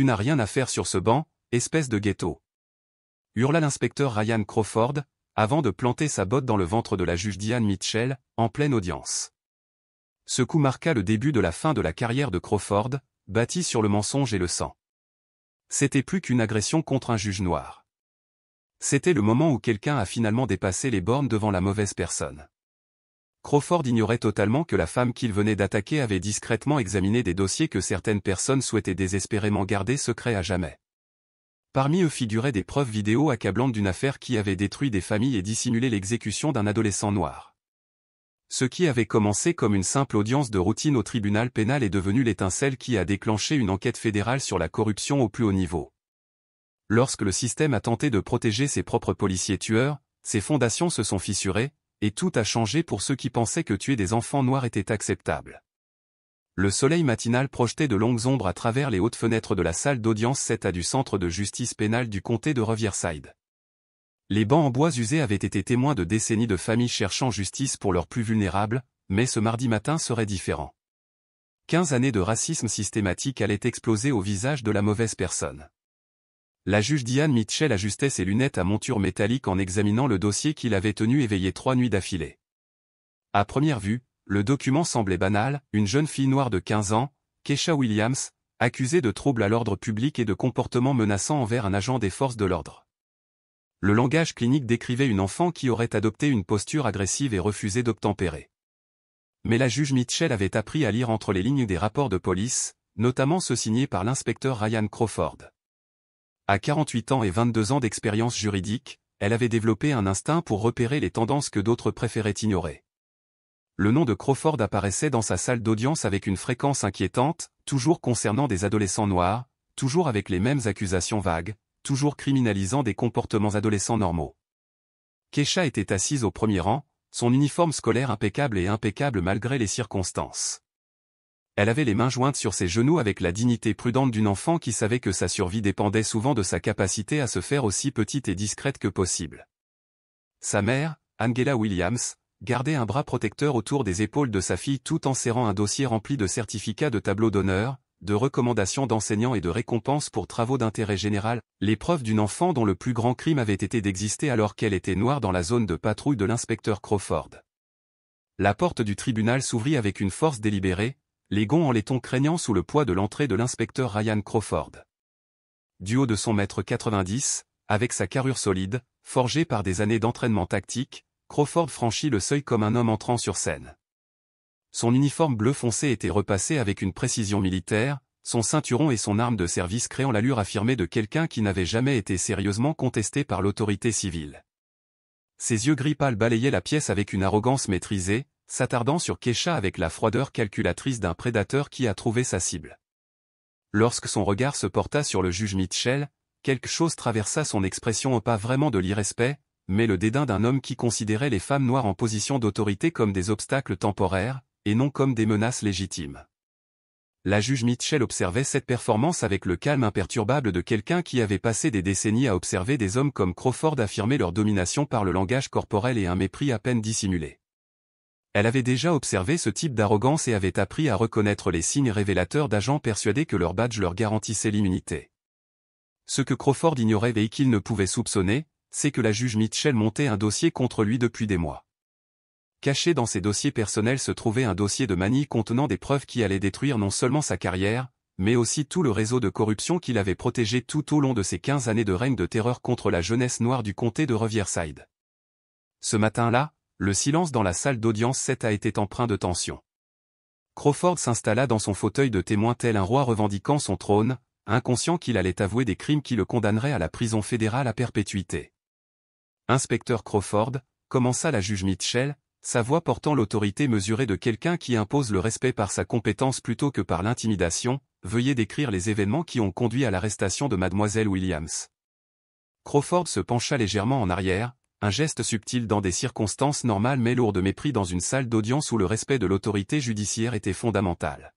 Tu n'as rien à faire sur ce banc, espèce de ghetto. Hurla l'inspecteur Ryan Crawford, avant de planter sa botte dans le ventre de la juge Diane Mitchell, en pleine audience. Ce coup marqua le début de la fin de la carrière de Crawford, bâtie sur le mensonge et le sang. C'était plus qu'une agression contre un juge noir. C'était le moment où quelqu'un a finalement dépassé les bornes devant la mauvaise personne. Crawford ignorait totalement que la femme qu'il venait d'attaquer avait discrètement examiné des dossiers que certaines personnes souhaitaient désespérément garder secrets à jamais. Parmi eux figuraient des preuves vidéo accablantes d'une affaire qui avait détruit des familles et dissimulé l'exécution d'un adolescent noir. Ce qui avait commencé comme une simple audience de routine au tribunal pénal est devenu l'étincelle qui a déclenché une enquête fédérale sur la corruption au plus haut niveau. Lorsque le système a tenté de protéger ses propres policiers tueurs, ses fondations se sont fissurées, et tout a changé pour ceux qui pensaient que tuer des enfants noirs était acceptable. Le soleil matinal projetait de longues ombres à travers les hautes fenêtres de la salle d'audience 7A du centre de justice pénale du comté de Riverside. Les bancs en bois usés avaient été témoins de décennies de familles cherchant justice pour leurs plus vulnérables, mais ce mardi matin serait différent. 15 années de racisme systématique allaient exploser au visage de la mauvaise personne. La juge Diane Mitchell ajustait ses lunettes à monture métallique en examinant le dossier qu'il avait tenu éveillé 3 nuits d'affilée. À première vue, le document semblait banal, une jeune fille noire de 15 ans, Keisha Williams, accusée de troubles à l'ordre public et de comportements menaçants envers un agent des forces de l'ordre. Le langage clinique décrivait une enfant qui aurait adopté une posture agressive et refusé d'obtempérer. Mais la juge Mitchell avait appris à lire entre les lignes des rapports de police, notamment ceux signés par l'inspecteur Ryan Crawford. À 48 ans et 22 ans d'expérience juridique, elle avait développé un instinct pour repérer les tendances que d'autres préféraient ignorer. Le nom de Crawford apparaissait dans sa salle d'audience avec une fréquence inquiétante, toujours concernant des adolescents noirs, toujours avec les mêmes accusations vagues, toujours criminalisant des comportements adolescents normaux. Keisha était assise au premier rang, son uniforme scolaire impeccable malgré les circonstances. Elle avait les mains jointes sur ses genoux avec la dignité prudente d'une enfant qui savait que sa survie dépendait souvent de sa capacité à se faire aussi petite et discrète que possible. Sa mère, Angela Williams, gardait un bras protecteur autour des épaules de sa fille tout en serrant un dossier rempli de certificats de tableaux d'honneur, de recommandations d'enseignants et de récompenses pour travaux d'intérêt général, les preuves d'une enfant dont le plus grand crime avait été d'exister alors qu'elle était noire dans la zone de patrouille de l'inspecteur Crawford. La porte du tribunal s'ouvrit avec une force délibérée, les gonds en laiton craignant sous le poids de l'entrée de l'inspecteur Ryan Crawford. Du haut de son 1m90, avec sa carrure solide, forgée par des années d'entraînement tactique, Crawford franchit le seuil comme un homme entrant sur scène. Son uniforme bleu foncé était repassé avec une précision militaire, son ceinturon et son arme de service créant l'allure affirmée de quelqu'un qui n'avait jamais été sérieusement contesté par l'autorité civile. Ses yeux gris pâles balayaient la pièce avec une arrogance maîtrisée, s'attardant sur Keisha avec la froideur calculatrice d'un prédateur qui a trouvé sa cible. Lorsque son regard se porta sur le juge Mitchell, quelque chose traversa son expression, pas vraiment de l'irrespect, mais le dédain d'un homme qui considérait les femmes noires en position d'autorité comme des obstacles temporaires, et non comme des menaces légitimes. La juge Mitchell observait cette performance avec le calme imperturbable de quelqu'un qui avait passé des décennies à observer des hommes comme Crawford affirmer leur domination par le langage corporel et un mépris à peine dissimulé. Elle avait déjà observé ce type d'arrogance et avait appris à reconnaître les signes révélateurs d'agents persuadés que leur badge leur garantissait l'immunité. Ce que Crawford ignorait et qu'il ne pouvait soupçonner, c'est que la juge Mitchell montait un dossier contre lui depuis des mois. Caché dans ses dossiers personnels se trouvait un dossier de manie contenant des preuves qui allaient détruire non seulement sa carrière, mais aussi tout le réseau de corruption qu'il avait protégé tout au long de ses 15 années de règne de terreur contre la jeunesse noire du comté de Riverside. Ce matin-là, le silence dans la salle d'audience 7 a été empreint de tension. Crawford s'installa dans son fauteuil de témoin tel un roi revendiquant son trône, inconscient qu'il allait avouer des crimes qui le condamneraient à la prison fédérale à perpétuité. Inspecteur Crawford, commença la juge Mitchell, sa voix portant l'autorité mesurée de quelqu'un qui impose le respect par sa compétence plutôt que par l'intimidation, veuillez décrire les événements qui ont conduit à l'arrestation de mademoiselle Williams. Crawford se pencha légèrement en arrière, un geste subtil dans des circonstances normales mais lourd de mépris dans une salle d'audience où le respect de l'autorité judiciaire était fondamental.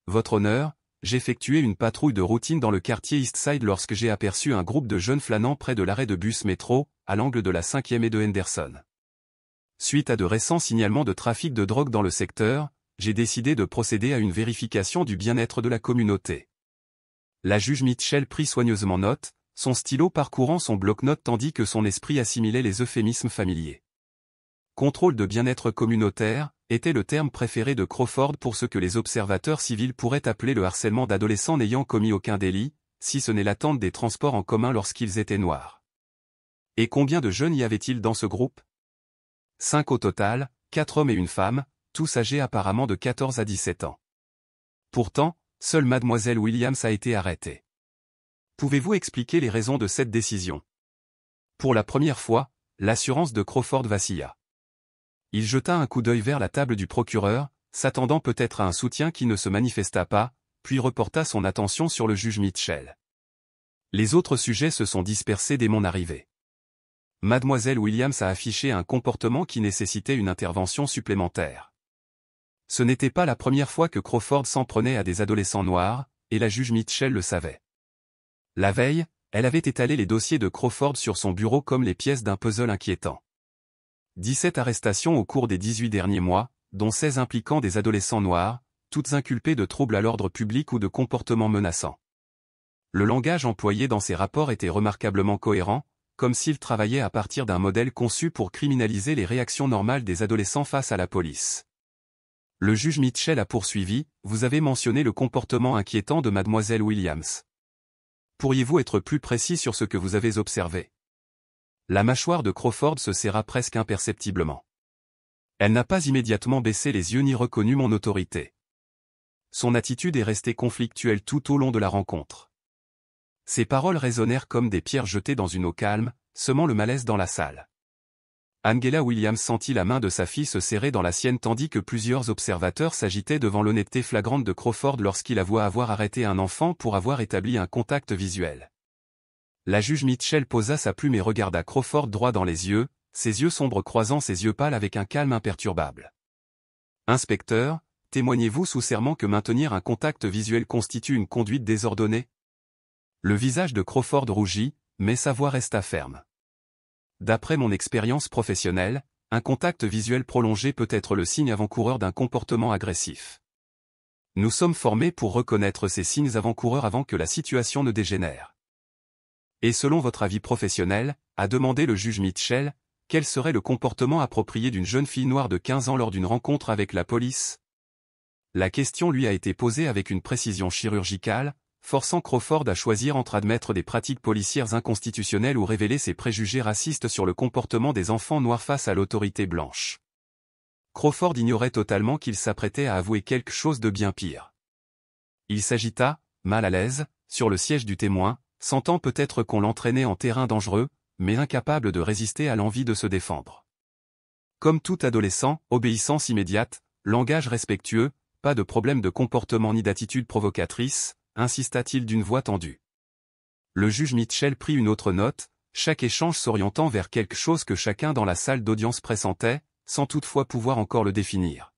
Votre honneur, j'effectuais une patrouille de routine dans le quartier Eastside lorsque j'ai aperçu un groupe de jeunes flânants près de l'arrêt de bus métro, à l'angle de la 5e et de Henderson. Suite à de récents signalements de trafic de drogue dans le secteur, j'ai décidé de procéder à une vérification du bien-être de la communauté. La juge Mitchell prit soigneusement note, son stylo parcourant son bloc-notes tandis que son esprit assimilait les euphémismes familiers. Contrôle de bien-être communautaire était le terme préféré de Crawford pour ce que les observateurs civils pourraient appeler le harcèlement d'adolescents n'ayant commis aucun délit, si ce n'est l'attente des transports en commun lorsqu'ils étaient noirs. Et combien de jeunes y avait-il dans ce groupe? 5 au total, 4 hommes et une femme, tous âgés apparemment de 14 à 17 ans. Pourtant, seule mademoiselle Williams a été arrêtée. Pouvez-vous expliquer les raisons de cette décision? Pour la première fois, l'assurance de Crawford vacilla. Il jeta un coup d'œil vers la table du procureur, s'attendant peut-être à un soutien qui ne se manifesta pas, puis reporta son attention sur le juge Mitchell. Les autres sujets se sont dispersés dès mon arrivée. Mademoiselle Williams a affiché un comportement qui nécessitait une intervention supplémentaire. Ce n'était pas la première fois que Crawford s'en prenait à des adolescents noirs, et la juge Mitchell le savait. La veille, elle avait étalé les dossiers de Crawford sur son bureau comme les pièces d'un puzzle inquiétant. 17 arrestations au cours des 18 derniers mois, dont 16 impliquant des adolescents noirs, toutes inculpées de troubles à l'ordre public ou de comportements menaçants. Le langage employé dans ces rapports était remarquablement cohérent, comme s'il travaillait à partir d'un modèle conçu pour criminaliser les réactions normales des adolescents face à la police. Le juge Mitchell a poursuivi, vous avez mentionné le comportement inquiétant de mademoiselle Williams. Pourriez-vous être plus précis sur ce que vous avez observé? La mâchoire de Crawford se serra presque imperceptiblement. Elle n'a pas immédiatement baissé les yeux ni reconnu mon autorité. Son attitude est restée conflictuelle tout au long de la rencontre. Ses paroles résonnèrent comme des pierres jetées dans une eau calme, semant le malaise dans la salle. Angela Williams sentit la main de sa fille se serrer dans la sienne tandis que plusieurs observateurs s'agitaient devant l'honnêteté flagrante de Crawford lorsqu'il avoua avoir arrêté un enfant pour avoir établi un contact visuel. La juge Mitchell posa sa plume et regarda Crawford droit dans les yeux, ses yeux sombres croisant ses yeux pâles avec un calme imperturbable. « Inspecteur, témoignez-vous sous serment que maintenir un contact visuel constitue une conduite désordonnée ?» Le visage de Crawford rougit, mais sa voix resta ferme. D'après mon expérience professionnelle, un contact visuel prolongé peut être le signe avant-coureur d'un comportement agressif. Nous sommes formés pour reconnaître ces signes avant-coureurs avant que la situation ne dégénère. Et selon votre avis professionnel, a demandé le juge Mitchell, quel serait le comportement approprié d'une jeune fille noire de 15 ans lors d'une rencontre avec la police? La question lui a été posée avec une précision chirurgicale, forçant Crawford à choisir entre admettre des pratiques policières inconstitutionnelles ou révéler ses préjugés racistes sur le comportement des enfants noirs face à l'autorité blanche. Crawford ignorait totalement qu'il s'apprêtait à avouer quelque chose de bien pire. Il s'agita, mal à l'aise, sur le siège du témoin, sentant peut-être qu'on l'entraînait en terrain dangereux, mais incapable de résister à l'envie de se défendre. Comme tout adolescent, obéissance immédiate, langage respectueux, pas de problème de comportement ni d'attitude provocatrice, insista-t-il d'une voix tendue. Le juge Mitchell prit une autre note, chaque échange s'orientant vers quelque chose que chacun dans la salle d'audience pressentait, sans toutefois pouvoir encore le définir.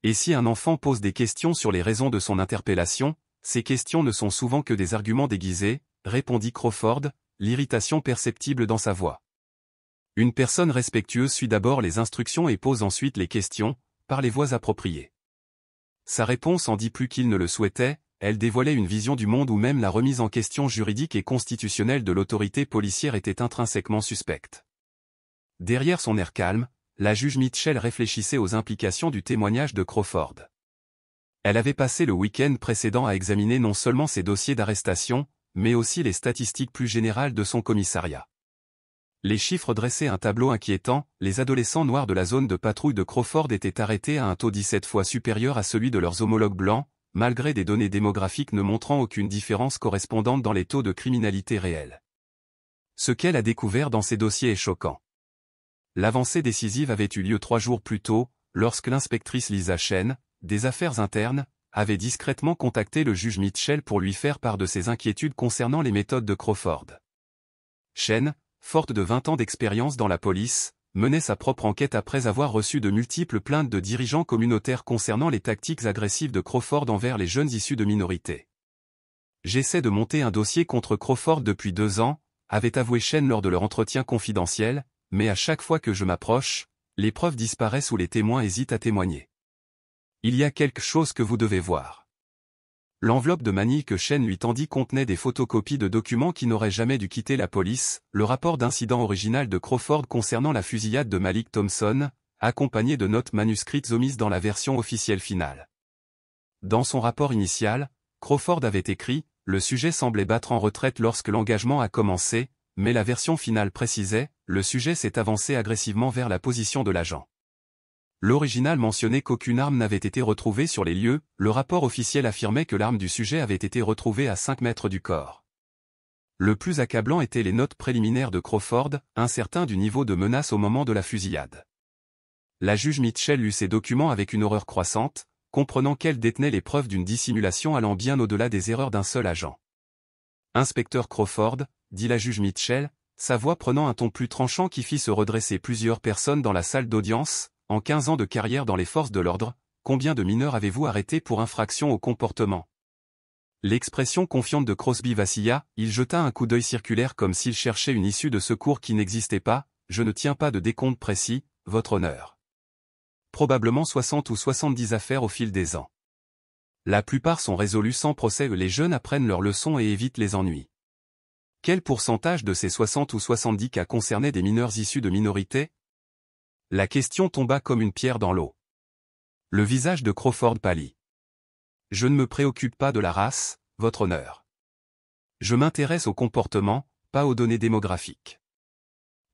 Et si un enfant pose des questions sur les raisons de son interpellation, ces questions ne sont souvent que des arguments déguisés, répondit Crawford, l'irritation perceptible dans sa voix. Une personne respectueuse suit d'abord les instructions et pose ensuite les questions, par les voies appropriées. Sa réponse en dit plus qu'il ne le souhaitait, elle dévoilait une vision du monde où même la remise en question juridique et constitutionnelle de l'autorité policière était intrinsèquement suspecte. Derrière son air calme, la juge Mitchell réfléchissait aux implications du témoignage de Crawford. Elle avait passé le week-end précédent à examiner non seulement ses dossiers d'arrestation, mais aussi les statistiques plus générales de son commissariat. Les chiffres dressaient un tableau inquiétant, les adolescents noirs de la zone de patrouille de Crawford étaient arrêtés à un taux 17 fois supérieur à celui de leurs homologues blancs, malgré des données démographiques ne montrant aucune différence correspondante dans les taux de criminalité réels. Ce qu'elle a découvert dans ces dossiers est choquant. L'avancée décisive avait eu lieu 3 jours plus tôt, lorsque l'inspectrice Lisa Chen, des affaires internes, avait discrètement contacté le juge Mitchell pour lui faire part de ses inquiétudes concernant les méthodes de Crawford. Chen, forte de 20 ans d'expérience dans la police, menait sa propre enquête après avoir reçu de multiples plaintes de dirigeants communautaires concernant les tactiques agressives de Crawford envers les jeunes issus de minorités. J'essaie de monter un dossier contre Crawford depuis 2 ans, avait avoué Chen lors de leur entretien confidentiel, mais à chaque fois que je m'approche, les preuves disparaissent ou les témoins hésitent à témoigner. Il y a quelque chose que vous devez voir. L'enveloppe de manille que Chen lui tendit contenait des photocopies de documents qui n'auraient jamais dû quitter la police, le rapport d'incident original de Crawford concernant la fusillade de Malik Thompson, accompagné de notes manuscrites omises dans la version officielle finale. Dans son rapport initial, Crawford avait écrit « Le sujet semblait battre en retraite lorsque l'engagement a commencé », mais la version finale précisait « Le sujet s'est avancé agressivement vers la position de l'agent ». L'original mentionnait qu'aucune arme n'avait été retrouvée sur les lieux, le rapport officiel affirmait que l'arme du sujet avait été retrouvée à 5 mètres du corps. Le plus accablant étaient les notes préliminaires de Crawford, incertain du niveau de menace au moment de la fusillade. La juge Mitchell lut ces documents avec une horreur croissante, comprenant qu'elle détenait les preuves d'une dissimulation allant bien au-delà des erreurs d'un seul agent. « Inspecteur Crawford », dit la juge Mitchell, sa voix prenant un ton plus tranchant qui fit se redresser plusieurs personnes dans la salle d'audience. En 15 ans de carrière dans les forces de l'ordre, combien de mineurs avez-vous arrêtés pour infraction au comportement? L'expression confiante de Crosby vacilla, il jeta un coup d'œil circulaire comme s'il cherchait une issue de secours qui n'existait pas, je ne tiens pas de décompte précis, votre honneur. Probablement 60 ou 70 affaires au fil des ans. La plupart sont résolues sans procès et les jeunes apprennent leurs leçons et évitent les ennuis. Quel pourcentage de ces 60 ou 70 cas concernaient des mineurs issus de minorités? La question tomba comme une pierre dans l'eau. Le visage de Crawford pâlit. Je ne me préoccupe pas de la race, votre honneur. Je m'intéresse au comportement, pas aux données démographiques.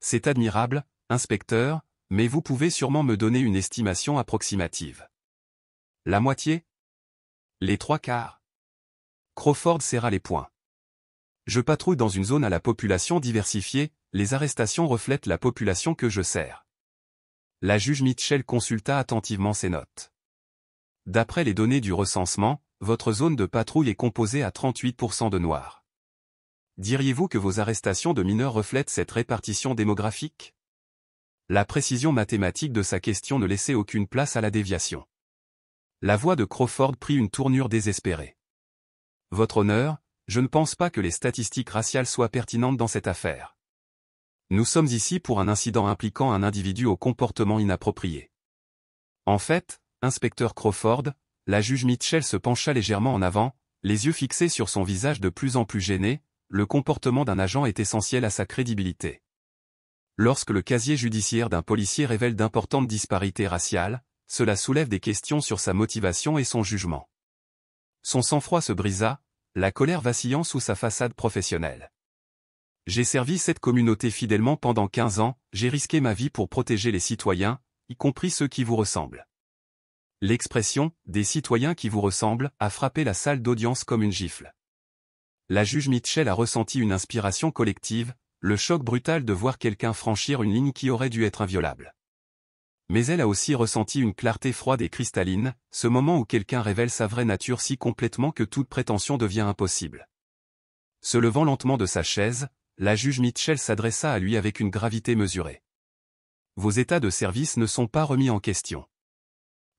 C'est admirable, inspecteur, mais vous pouvez sûrement me donner une estimation approximative. La moitié? Les 3/4? Crawford serra les poings. Je patrouille dans une zone à la population diversifiée, les arrestations reflètent la population que je sers. La juge Mitchell consulta attentivement ses notes. D'après les données du recensement, votre zone de patrouille est composée à 38% de noirs. Diriez-vous que vos arrestations de mineurs reflètent cette répartition démographique? La précision mathématique de sa question ne laissait aucune place à la déviation. La voix de Crawford prit une tournure désespérée. Votre honneur, je ne pense pas que les statistiques raciales soient pertinentes dans cette affaire. Nous sommes ici pour un incident impliquant un individu au comportement inapproprié. En fait, inspecteur Crawford, la juge Mitchell se pencha légèrement en avant, les yeux fixés sur son visage de plus en plus gêné, le comportement d'un agent est essentiel à sa crédibilité. Lorsque le casier judiciaire d'un policier révèle d'importantes disparités raciales, cela soulève des questions sur sa motivation et son jugement. Son sang-froid se brisa, la colère vacillant sous sa façade professionnelle. J'ai servi cette communauté fidèlement pendant 15 ans, j'ai risqué ma vie pour protéger les citoyens, y compris ceux qui vous ressemblent. L'expression « des citoyens qui vous ressemblent » a frappé la salle d'audience comme une gifle. La juge Mitchell a ressenti une inspiration collective, le choc brutal de voir quelqu'un franchir une ligne qui aurait dû être inviolable. Mais elle a aussi ressenti une clarté froide et cristalline, ce moment où quelqu'un révèle sa vraie nature si complètement que toute prétention devient impossible. Se levant lentement de sa chaise, la juge Mitchell s'adressa à lui avec une gravité mesurée. Vos états de service ne sont pas remis en question.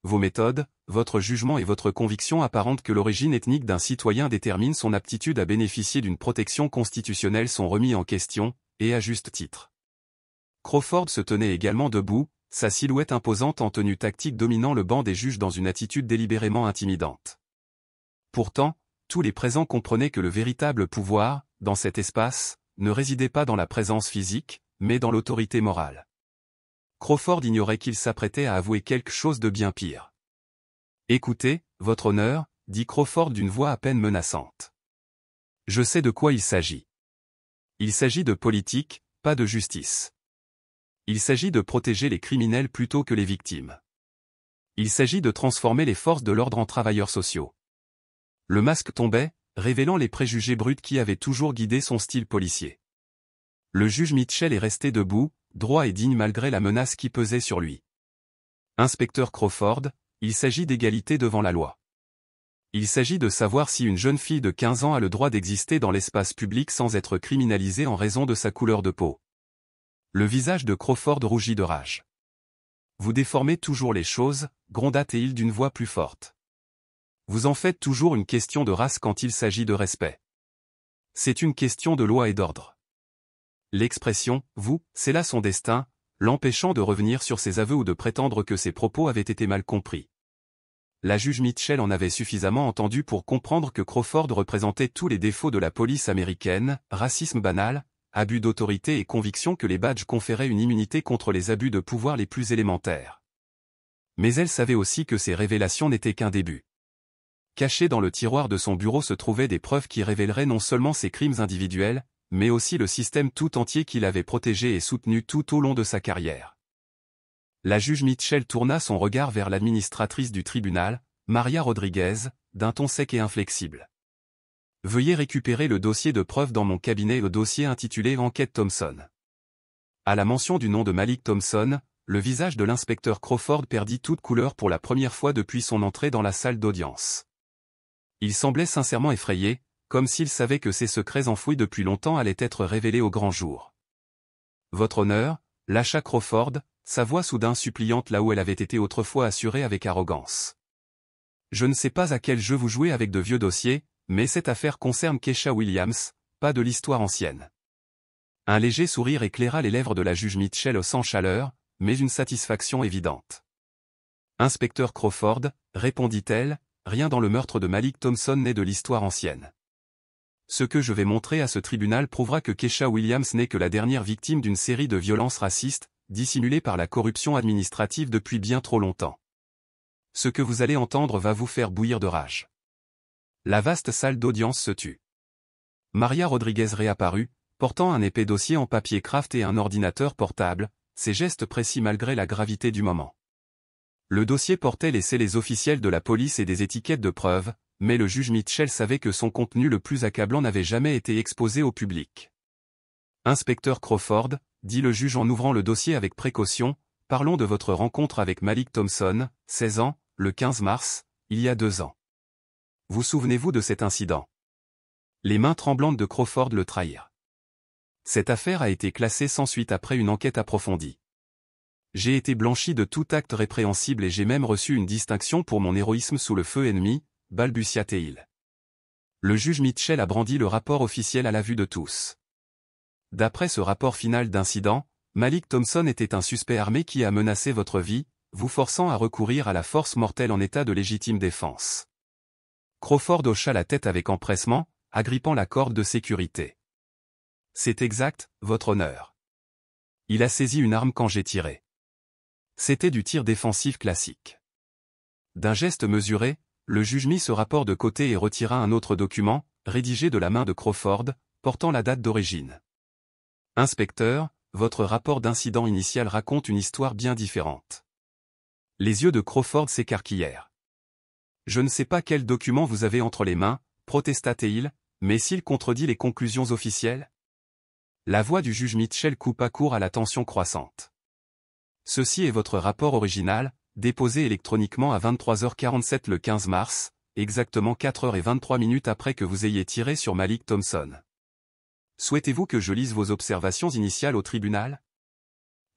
Vos méthodes, votre jugement et votre conviction apparente que l'origine ethnique d'un citoyen détermine son aptitude à bénéficier d'une protection constitutionnelle sont remis en question, et à juste titre. Crawford se tenait également debout, sa silhouette imposante en tenue tactique dominant le banc des juges dans une attitude délibérément intimidante. Pourtant, tous les présents comprenaient que le véritable pouvoir, dans cet espace, ne résidait pas dans la présence physique, mais dans l'autorité morale. Crawford ignorait qu'il s'apprêtait à avouer quelque chose de bien pire. « Écoutez, votre honneur, » dit Crawford d'une voix à peine menaçante. « Je sais de quoi il s'agit. Il s'agit de politique, pas de justice. Il s'agit de protéger les criminels plutôt que les victimes. Il s'agit de transformer les forces de l'ordre en travailleurs sociaux. » Le masque tombait, révélant les préjugés bruts qui avaient toujours guidé son style policier. Le juge Mitchell est resté debout, droit et digne malgré la menace qui pesait sur lui. Inspecteur Crawford, il s'agit d'égalité devant la loi. Il s'agit de savoir si une jeune fille de 15 ans a le droit d'exister dans l'espace public sans être criminalisée en raison de sa couleur de peau. Le visage de Crawford rougit de rage. Vous déformez toujours les choses, gronda-t-il d'une voix plus forte. Vous en faites toujours une question de race quand il s'agit de respect. C'est une question de loi et d'ordre. L'expression « vous » scella son destin, l'empêchant de revenir sur ses aveux ou de prétendre que ses propos avaient été mal compris. La juge Mitchell en avait suffisamment entendu pour comprendre que Crawford représentait tous les défauts de la police américaine, racisme banal, abus d'autorité et conviction que les badges conféraient une immunité contre les abus de pouvoir les plus élémentaires. Mais elle savait aussi que ces révélations n'étaient qu'un début. Cachées dans le tiroir de son bureau se trouvaient des preuves qui révéleraient non seulement ses crimes individuels, mais aussi le système tout entier qu'il avait protégé et soutenu tout au long de sa carrière. La juge Mitchell tourna son regard vers l'administratrice du tribunal, Maria Rodriguez, d'un ton sec et inflexible. « Veuillez récupérer le dossier de preuves dans mon cabinet, le dossier intitulé Enquête Thompson. » À la mention du nom de Malik Thompson, le visage de l'inspecteur Crawford perdit toute couleur pour la première fois depuis son entrée dans la salle d'audience. Il semblait sincèrement effrayé, comme s'il savait que ses secrets enfouis depuis longtemps allaient être révélés au grand jour. « Votre honneur » lâcha Crawford, sa voix soudain suppliante là où elle avait été autrefois assurée avec arrogance. « Je ne sais pas à quel jeu vous jouez avec de vieux dossiers, mais cette affaire concerne Keisha Williams, pas de l'histoire ancienne. » Un léger sourire éclaira les lèvres de la juge Mitchell sans chaleur, mais une satisfaction évidente. « Inspecteur Crawford, répondit-elle, rien dans le meurtre de Malik Thompson n'est de l'histoire ancienne. Ce que je vais montrer à ce tribunal prouvera que Keisha Williams n'est que la dernière victime d'une série de violences racistes, dissimulées par la corruption administrative depuis bien trop longtemps. Ce que vous allez entendre va vous faire bouillir de rage. » La vaste salle d'audience se tut. Maria Rodriguez réapparut, portant un épais dossier en papier craft et un ordinateur portable, ses gestes précis malgré la gravité du moment. Le dossier portait les scellés officiels de la police et des étiquettes de preuves, mais le juge Mitchell savait que son contenu le plus accablant n'avait jamais été exposé au public. « Inspecteur Crawford, » dit le juge en ouvrant le dossier avec précaution, « parlons de votre rencontre avec Malik Thompson, 16 ans, le 15 mars, il y a 2 ans. Vous souvenez-vous de cet incident ? » Les mains tremblantes de Crawford le trahirent. « Cette affaire a été classée sans suite après une enquête approfondie. J'ai été blanchi de tout acte répréhensible et j'ai même reçu une distinction pour mon héroïsme sous le feu ennemi, » balbutia-t-il. Le juge Mitchell a brandi le rapport officiel à la vue de tous. D'après ce rapport final d'incident, Malik Thompson était un suspect armé qui a menacé votre vie, vous forçant à recourir à la force mortelle en état de légitime défense. Crawford hocha la tête avec empressement, agrippant la corde de sécurité. C'est exact, votre honneur. Il a saisi une arme quand j'ai tiré. C'était du tir défensif classique. D'un geste mesuré, le juge mit ce rapport de côté et retira un autre document, rédigé de la main de Crawford, portant la date d'origine. Inspecteur, votre rapport d'incident initial raconte une histoire bien différente. Les yeux de Crawford s'écarquillèrent. Je ne sais pas quel document vous avez entre les mains, protesta-t-il, mais s'il contredit les conclusions officielles ? La voix du juge Mitchell coupa court à la tension croissante. Ceci est votre rapport original, déposé électroniquement à 23h47 le 15 mars, exactement 4h23 après que vous ayez tiré sur Malik Thompson. Souhaitez-vous que je lise vos observations initiales au tribunal ?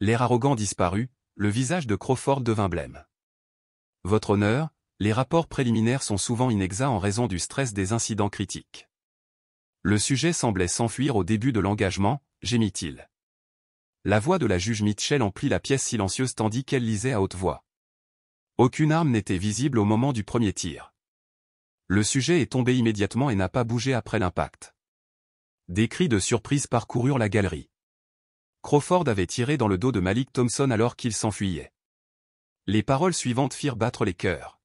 L'air arrogant disparut, le visage de Crawford devint blême. Votre honneur, les rapports préliminaires sont souvent inexacts en raison du stress des incidents critiques. Le sujet semblait s'enfuir au début de l'engagement, gémit-il. La voix de la juge Mitchell emplit la pièce silencieuse tandis qu'elle lisait à haute voix. Aucune arme n'était visible au moment du premier tir. Le sujet est tombé immédiatement et n'a pas bougé après l'impact. Des cris de surprise parcoururent la galerie. Crawford avait tiré dans le dos de Malik Thompson alors qu'il s'enfuyait. Les paroles suivantes firent battre les cœurs.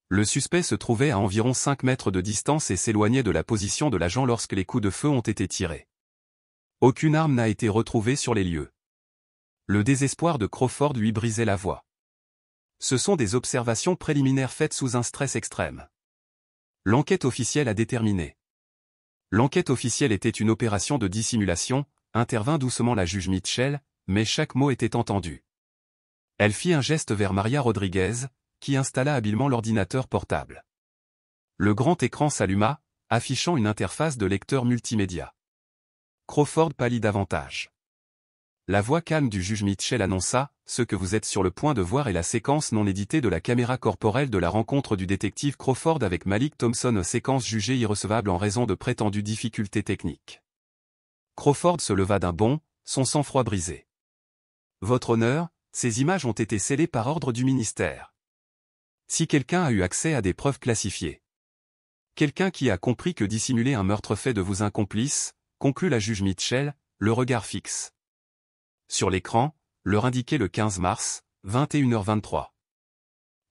Le suspect se trouvait à environ 5 mètres de distance et s'éloignait de la position de l'agent lorsque les coups de feu ont été tirés. Aucune arme n'a été retrouvée sur les lieux. Le désespoir de Crawford lui brisait la voix. Ce sont des observations préliminaires faites sous un stress extrême. L'enquête officielle a déterminé. L'enquête officielle était une opération de dissimulation, intervint doucement la juge Mitchell, mais chaque mot était entendu. Elle fit un geste vers Maria Rodriguez, qui installa habilement l'ordinateur portable. Le grand écran s'alluma, affichant une interface de lecteur multimédia. Crawford pâlit davantage. La voix calme du juge Mitchell annonça, « Ce que vous êtes sur le point de voir est la séquence non éditée de la caméra corporelle de la rencontre du détective Crawford avec Malik Thompson, séquence jugée irrecevable en raison de prétendues difficultés techniques. » Crawford se leva d'un bond, son sang-froid brisé. « Votre honneur, ces images ont été scellées par ordre du ministère. Si quelqu'un a eu accès à des preuves classifiées. Quelqu'un qui a compris que dissimuler un meurtre fait de vous un complice, conclut la juge Mitchell, le regard fixe. Sur l'écran, l'heure indiquée le 15 mars, 21h23.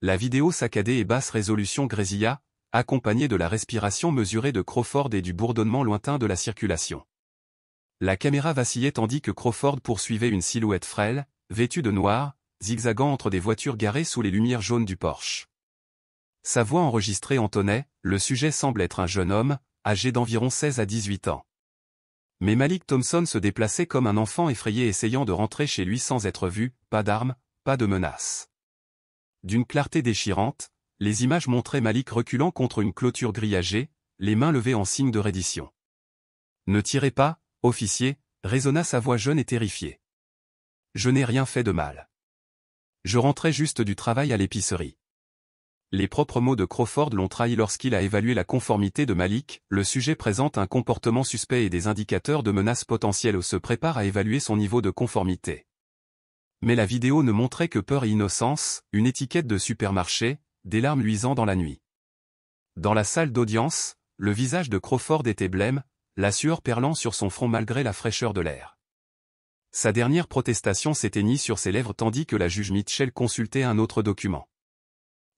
La vidéo saccadée et basse résolution grésilla, accompagnée de la respiration mesurée de Crawford et du bourdonnement lointain de la circulation. La caméra vacillait tandis que Crawford poursuivait une silhouette frêle, vêtue de noir, zigzagant entre des voitures garées sous les lumières jaunes du Porsche. Sa voix enregistrée entonnait, le sujet semble être un jeune homme, âgé d'environ 16 à 18 ans. Mais Malik Thompson se déplaçait comme un enfant effrayé essayant de rentrer chez lui sans être vu, pas d'armes, pas de menaces. D'une clarté déchirante, les images montraient Malik reculant contre une clôture grillagée, les mains levées en signe de reddition. « Ne tirez pas, officier », résonna sa voix jeune et terrifiée. « Je n'ai rien fait de mal. Je rentrais juste du travail à l'épicerie. » Les propres mots de Crawford l'ont trahi lorsqu'il a évalué la conformité de Malik. Le sujet présente un comportement suspect et des indicateurs de menaces potentielles ou se prépare à évaluer son niveau de conformité. Mais la vidéo ne montrait que peur et innocence, une étiquette de supermarché, des larmes luisant dans la nuit. Dans la salle d'audience, le visage de Crawford était blême, la sueur perlant sur son front malgré la fraîcheur de l'air. Sa dernière protestation s'éteignit sur ses lèvres tandis que la juge Mitchell consultait un autre document.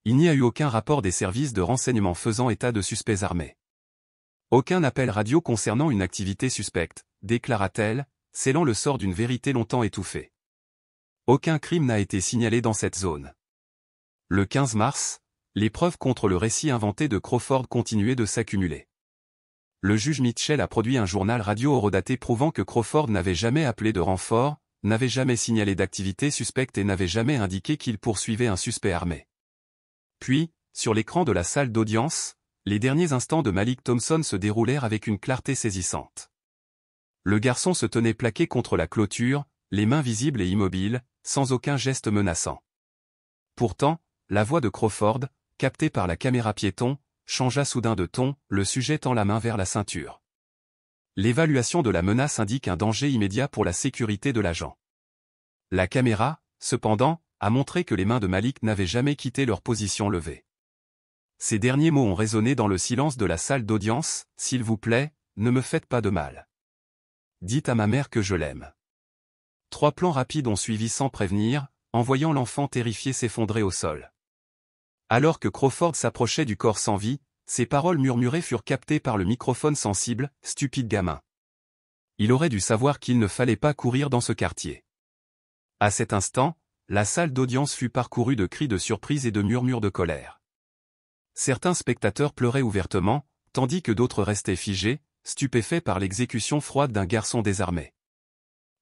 Il n'y a eu aucun rapport des services de renseignement faisant état de suspects armés. Aucun appel radio concernant une activité suspecte, déclara-t-elle, scellant le sort d'une vérité longtemps étouffée. Aucun crime n'a été signalé dans cette zone. Le 15 mars, les preuves contre le récit inventé de Crawford continuaient de s'accumuler. Le juge Mitchell a produit un journal radio horodaté prouvant que Crawford n'avait jamais appelé de renfort, n'avait jamais signalé d'activité suspecte et n'avait jamais indiqué qu'il poursuivait un suspect armé. Puis, sur l'écran de la salle d'audience, les derniers instants de Malik Thompson se déroulèrent avec une clarté saisissante. Le garçon se tenait plaqué contre la clôture, les mains visibles et immobiles, sans aucun geste menaçant. Pourtant, la voix de Crawford, captée par la caméra piéton, changea soudain de ton, le sujet tend la main vers la ceinture. L'évaluation de la menace indique un danger immédiat pour la sécurité de l'agent. La caméra, cependant, a montré que les mains de Malik n'avaient jamais quitté leur position levée. Ces derniers mots ont résonné dans le silence de la salle d'audience, « S'il vous plaît, ne me faites pas de mal. Dites à ma mère que je l'aime. » 3 plans rapides ont suivi sans prévenir, envoyant l'enfant terrifié s'effondrer au sol. Alors que Crawford s'approchait du corps sans vie, ses paroles murmurées furent captées par le microphone sensible, « Stupide gamin. Il aurait dû savoir qu'il ne fallait pas courir dans ce quartier. » À cet instant, la salle d'audience fut parcourue de cris de surprise et de murmures de colère. Certains spectateurs pleuraient ouvertement, tandis que d'autres restaient figés, stupéfaits par l'exécution froide d'un garçon désarmé.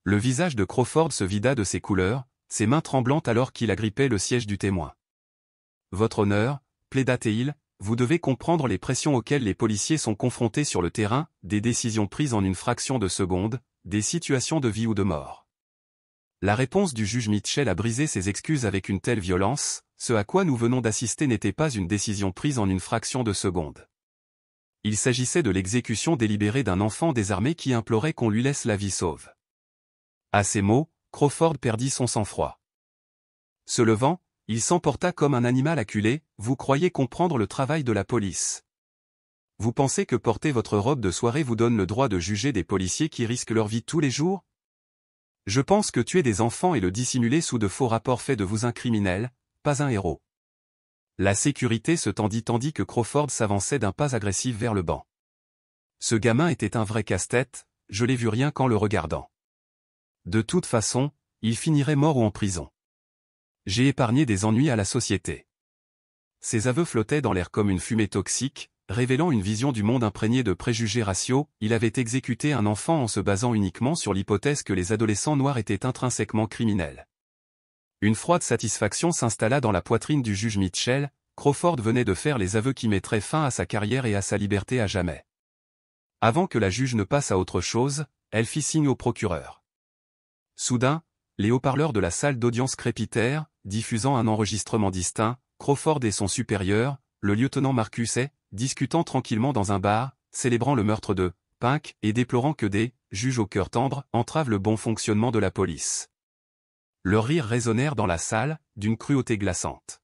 Le visage de Crawford se vida de ses couleurs, ses mains tremblantes alors qu'il agrippait le siège du témoin. « Votre honneur, plaida-t-il, vous devez comprendre les pressions auxquelles les policiers sont confrontés sur le terrain, des décisions prises en une fraction de seconde, des situations de vie ou de mort. » La réponse du juge Mitchell a brisé ses excuses avec une telle violence, ce à quoi nous venons d'assister n'était pas une décision prise en une fraction de seconde. Il s'agissait de l'exécution délibérée d'un enfant désarmé qui implorait qu'on lui laisse la vie sauve. À ces mots, Crawford perdit son sang-froid. Se levant, il s'emporta comme un animal acculé, « Vous croyez comprendre le travail de la police. Vous pensez que porter votre robe de soirée vous donne le droit de juger des policiers qui risquent leur vie tous les jours? Je pense que tuer des enfants et le dissimuler sous de faux rapports fait de vous un criminel, pas un héros. » La sécurité se tendit tandis que Crawford s'avançait d'un pas agressif vers le banc. Ce gamin était un vrai casse-tête, je l'ai vu rien qu'en le regardant. De toute façon, il finirait mort ou en prison. J'ai épargné des ennuis à la société. Ses aveux flottaient dans l'air comme une fumée toxique, révélant une vision du monde imprégnée de préjugés raciaux. Il avait exécuté un enfant en se basant uniquement sur l'hypothèse que les adolescents noirs étaient intrinsèquement criminels. Une froide satisfaction s'installa dans la poitrine du juge Mitchell. Crawford venait de faire les aveux qui mettraient fin à sa carrière et à sa liberté à jamais. Avant que la juge ne passe à autre chose, elle fit signe au procureur. Soudain, les haut-parleurs de la salle d'audience crépitèrent, diffusant un enregistrement distinct. Crawford et son supérieur, le lieutenant Marcus A., discutant tranquillement dans un bar, célébrant le meurtre de Pink et déplorant que des juges au cœur tendre entravent le bon fonctionnement de la police. Leurs rires résonnèrent dans la salle, d'une cruauté glaçante.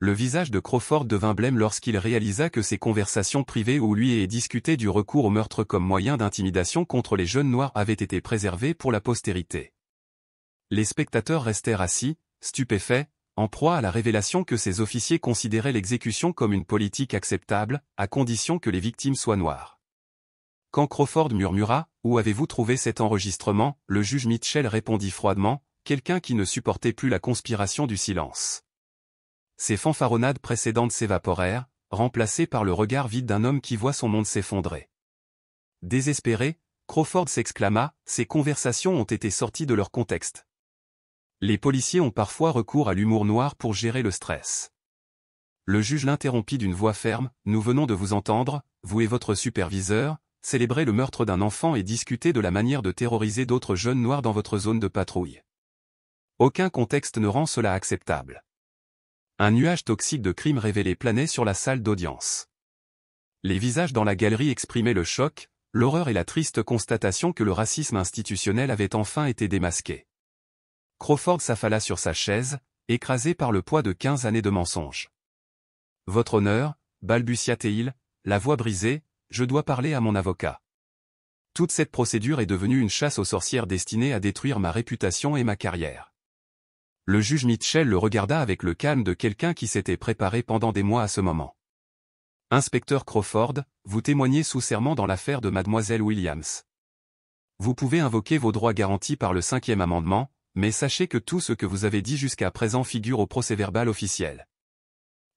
Le visage de Crawford devint blême lorsqu'il réalisa que ses conversations privées où lui et discutait du recours au meurtre comme moyen d'intimidation contre les jeunes noirs avaient été préservées pour la postérité. Les spectateurs restèrent assis, stupéfaits, en proie à la révélation que ces officiers considéraient l'exécution comme une politique acceptable, à condition que les victimes soient noires. Quand Crawford murmura « Où avez-vous trouvé cet enregistrement ?» le juge Mitchell répondit froidement « Quelqu'un qui ne supportait plus la conspiration du silence. » Ces fanfaronnades précédentes s'évaporèrent, remplacées par le regard vide d'un homme qui voit son monde s'effondrer. Désespéré, Crawford s'exclama « Ces conversations ont été sorties de leur contexte. Les policiers ont parfois recours à l'humour noir pour gérer le stress. » Le juge l'interrompit d'une voix ferme « Nous venons de vous entendre, vous et votre superviseur, célébrer le meurtre d'un enfant et discuter de la manière de terroriser d'autres jeunes noirs dans votre zone de patrouille. Aucun contexte ne rend cela acceptable. » Un nuage toxique de crimes révélés planait sur la salle d'audience. Les visages dans la galerie exprimaient le choc, l'horreur et la triste constatation que le racisme institutionnel avait enfin été démasqué. Crawford s'affala sur sa chaise, écrasé par le poids de 15 années de mensonges. « Votre honneur, balbutia-t-il, la voix brisée, je dois parler à mon avocat. Toute cette procédure est devenue une chasse aux sorcières destinée à détruire ma réputation et ma carrière. » Le juge Mitchell le regarda avec le calme de quelqu'un qui s'était préparé pendant des mois à ce moment. « Inspecteur Crawford, vous témoignez sous serment dans l'affaire de Mademoiselle Williams. Vous pouvez invoquer vos droits garantis par le 5e amendement, mais sachez que tout ce que vous avez dit jusqu'à présent figure au procès-verbal officiel. »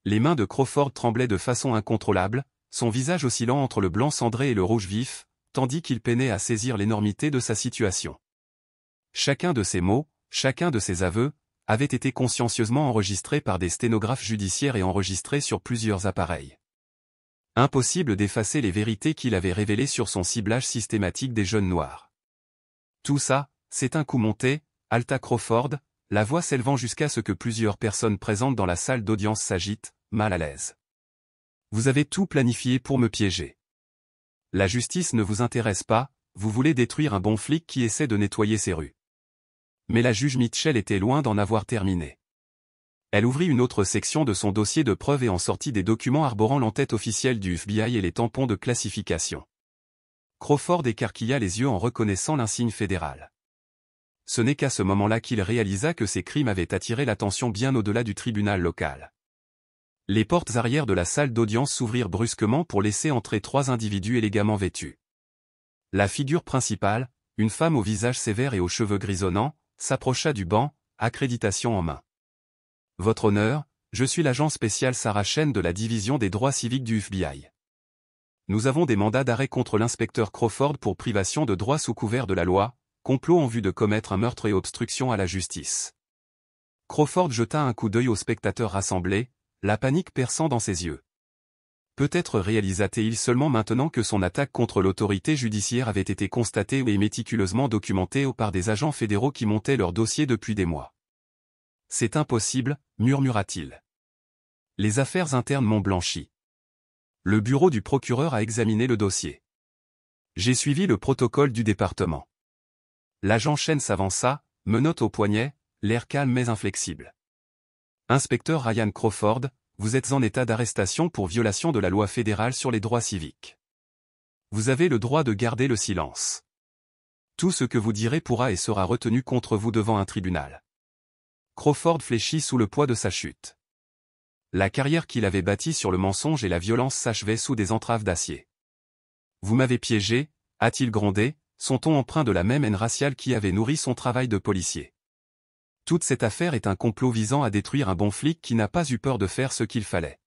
Les mains de Crawford tremblaient de façon incontrôlable, son visage oscillant entre le blanc cendré et le rouge vif, tandis qu'il peinait à saisir l'énormité de sa situation. Chacun de ses mots, chacun de ses aveux, avait été consciencieusement enregistré par des sténographes judiciaires et enregistré sur plusieurs appareils. Impossible d'effacer les vérités qu'il avait révélées sur son ciblage systématique des jeunes noirs. Tout ça, c'est un coup monté, halta Crawford, la voix s'élevant jusqu'à ce que plusieurs personnes présentes dans la salle d'audience s'agitent, mal à l'aise. Vous avez tout planifié pour me piéger. La justice ne vous intéresse pas, vous voulez détruire un bon flic qui essaie de nettoyer ses rues. Mais la juge Mitchell était loin d'en avoir terminé. Elle ouvrit une autre section de son dossier de preuves et en sortit des documents arborant l'entête officielle du FBI et les tampons de classification. Crawford écarquilla les yeux en reconnaissant l'insigne fédéral. Ce n'est qu'à ce moment-là qu'il réalisa que ces crimes avaient attiré l'attention bien au-delà du tribunal local. Les portes arrière de la salle d'audience s'ouvrirent brusquement pour laisser entrer 3 individus élégamment vêtus. La figure principale, une femme au visage sévère et aux cheveux grisonnants, s'approcha du banc, accréditation en main. « Votre honneur, je suis l'agent spécial Sarah Chen de la division des droits civiques du FBI. Nous avons des mandats d'arrêt contre l'inspecteur Crawford pour privation de droits sous couvert de la loi, complot en vue de commettre un meurtre et obstruction à la justice. » Crawford jeta un coup d'œil aux spectateurs rassemblés, la panique perçant dans ses yeux. Peut-être réalisa-t-il seulement maintenant que son attaque contre l'autorité judiciaire avait été constatée et méticuleusement documentée par des agents fédéraux qui montaient leur dossier depuis des mois. « C'est impossible, murmura-t-il. Les affaires internes m'ont blanchi. Le bureau du procureur a examiné le dossier. J'ai suivi le protocole du département. » L'agent Chen s'avança, menottes au poignet, l'air calme mais inflexible. « Inspecteur Ryan Crawford, vous êtes en état d'arrestation pour violation de la loi fédérale sur les droits civiques. Vous avez le droit de garder le silence. Tout ce que vous direz pourra et sera retenu contre vous devant un tribunal. » Crawford fléchit sous le poids de sa chute. La carrière qu'il avait bâtie sur le mensonge et la violence s'achevait sous des entraves d'acier. « Vous m'avez piégé » a-t-il grondé, son ton empreint de la même haine raciale qui avait nourri son travail de policier. Toute cette affaire est un complot visant à détruire un bon flic qui n'a pas eu peur de faire ce qu'il fallait.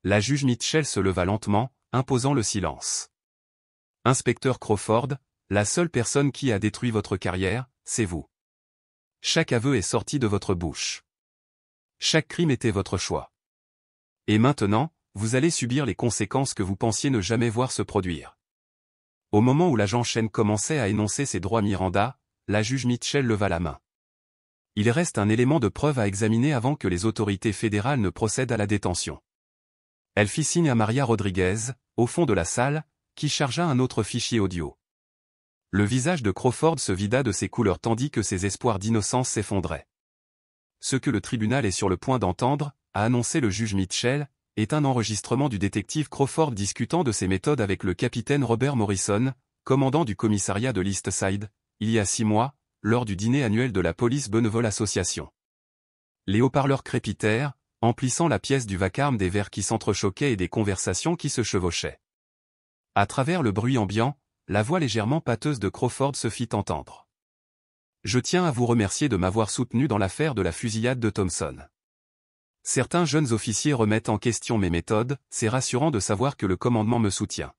La juge Mitchell se leva lentement, imposant le silence. « Inspecteur Crawford, la seule personne qui a détruit votre carrière, c'est vous. Chaque aveu est sorti de votre bouche. Chaque crime était votre choix. Et maintenant, vous allez subir les conséquences que vous pensiez ne jamais voir se produire. » Au moment où l'agent Chen commençait à énoncer ses droits Miranda, la juge Mitchell leva la main. Il reste un élément de preuve à examiner avant que les autorités fédérales ne procèdent à la détention. Elle fit signe à Maria Rodriguez, au fond de la salle, qui chargea un autre fichier audio. Le visage de Crawford se vida de ses couleurs tandis que ses espoirs d'innocence s'effondraient. « Ce que le tribunal est sur le point d'entendre, a annoncé le juge Mitchell, est un enregistrement du détective Crawford discutant de ses méthodes avec le capitaine Robert Morrison, commandant du commissariat de l'East Side, il y a 6 mois, lors du dîner annuel de la Police Benevol Association. Les haut-parleurs crépitèrent, emplissant la pièce du vacarme des verres qui s'entrechoquaient et des conversations qui se chevauchaient. À travers le bruit ambiant, la voix légèrement pâteuse de Crawford se fit entendre. « Je tiens à vous remercier de m'avoir soutenu dans l'affaire de la fusillade de Thompson. Certains jeunes officiers remettent en question mes méthodes, c'est rassurant de savoir que le commandement me soutient. »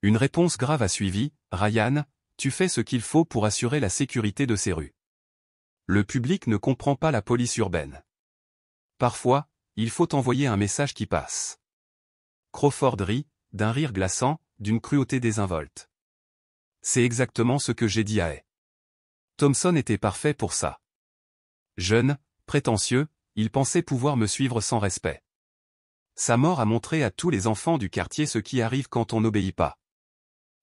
Une réponse grave a suivi, « Ryan, tu fais ce qu'il faut pour assurer la sécurité de ces rues. Le public ne comprend pas la police urbaine. Parfois, il faut envoyer un message qui passe. » Crawford rit, d'un rire glaçant, d'une cruauté désinvolte. « C'est exactement ce que j'ai dit à Hay. Thompson était parfait pour ça. Jeune, prétentieux, il pensait pouvoir me suivre sans respect. Sa mort a montré à tous les enfants du quartier ce qui arrive quand on n'obéit pas. »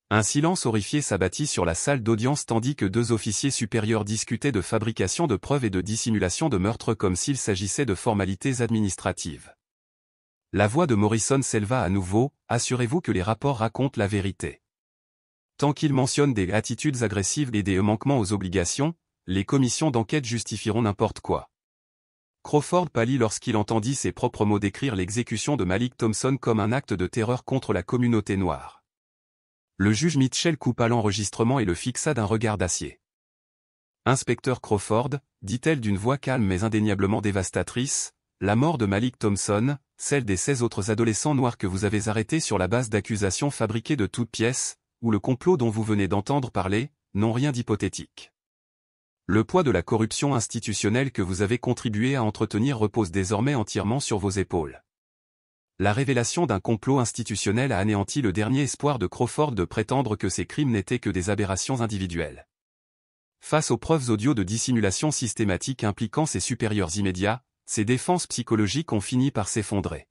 Un silence horrifié s'abattit sur la salle d'audience tandis que 2 officiers supérieurs discutaient de fabrication de preuves et de dissimulation de meurtre comme s'il s'agissait de formalités administratives. La voix de Morrison s'éleva à nouveau, « Assurez-vous que les rapports racontent la vérité. Tant qu'ils mentionnent des attitudes agressives et des manquements aux obligations, les commissions d'enquête justifieront n'importe quoi. » Crawford pâlit lorsqu'il entendit ses propres mots décrire l'exécution de Malik Thompson comme un acte de terreur contre la communauté noire. Le juge Mitchell coupa l'enregistrement et le fixa d'un regard d'acier. « Inspecteur Crawford, dit-elle d'une voix calme mais indéniablement dévastatrice, la mort de Malik Thompson, celle des 16 autres adolescents noirs que vous avez arrêtés sur la base d'accusations fabriquées de toutes pièces, ou le complot dont vous venez d'entendre parler, n'ont rien d'hypothétique. Le poids de la corruption institutionnelle que vous avez contribué à entretenir repose désormais entièrement sur vos épaules. » La révélation d'un complot institutionnel a anéanti le dernier espoir de Crawford de prétendre que ces crimes n'étaient que des aberrations individuelles. Face aux preuves audio de dissimulation systématique impliquant ses supérieurs immédiats, ses défenses psychologiques ont fini par s'effondrer.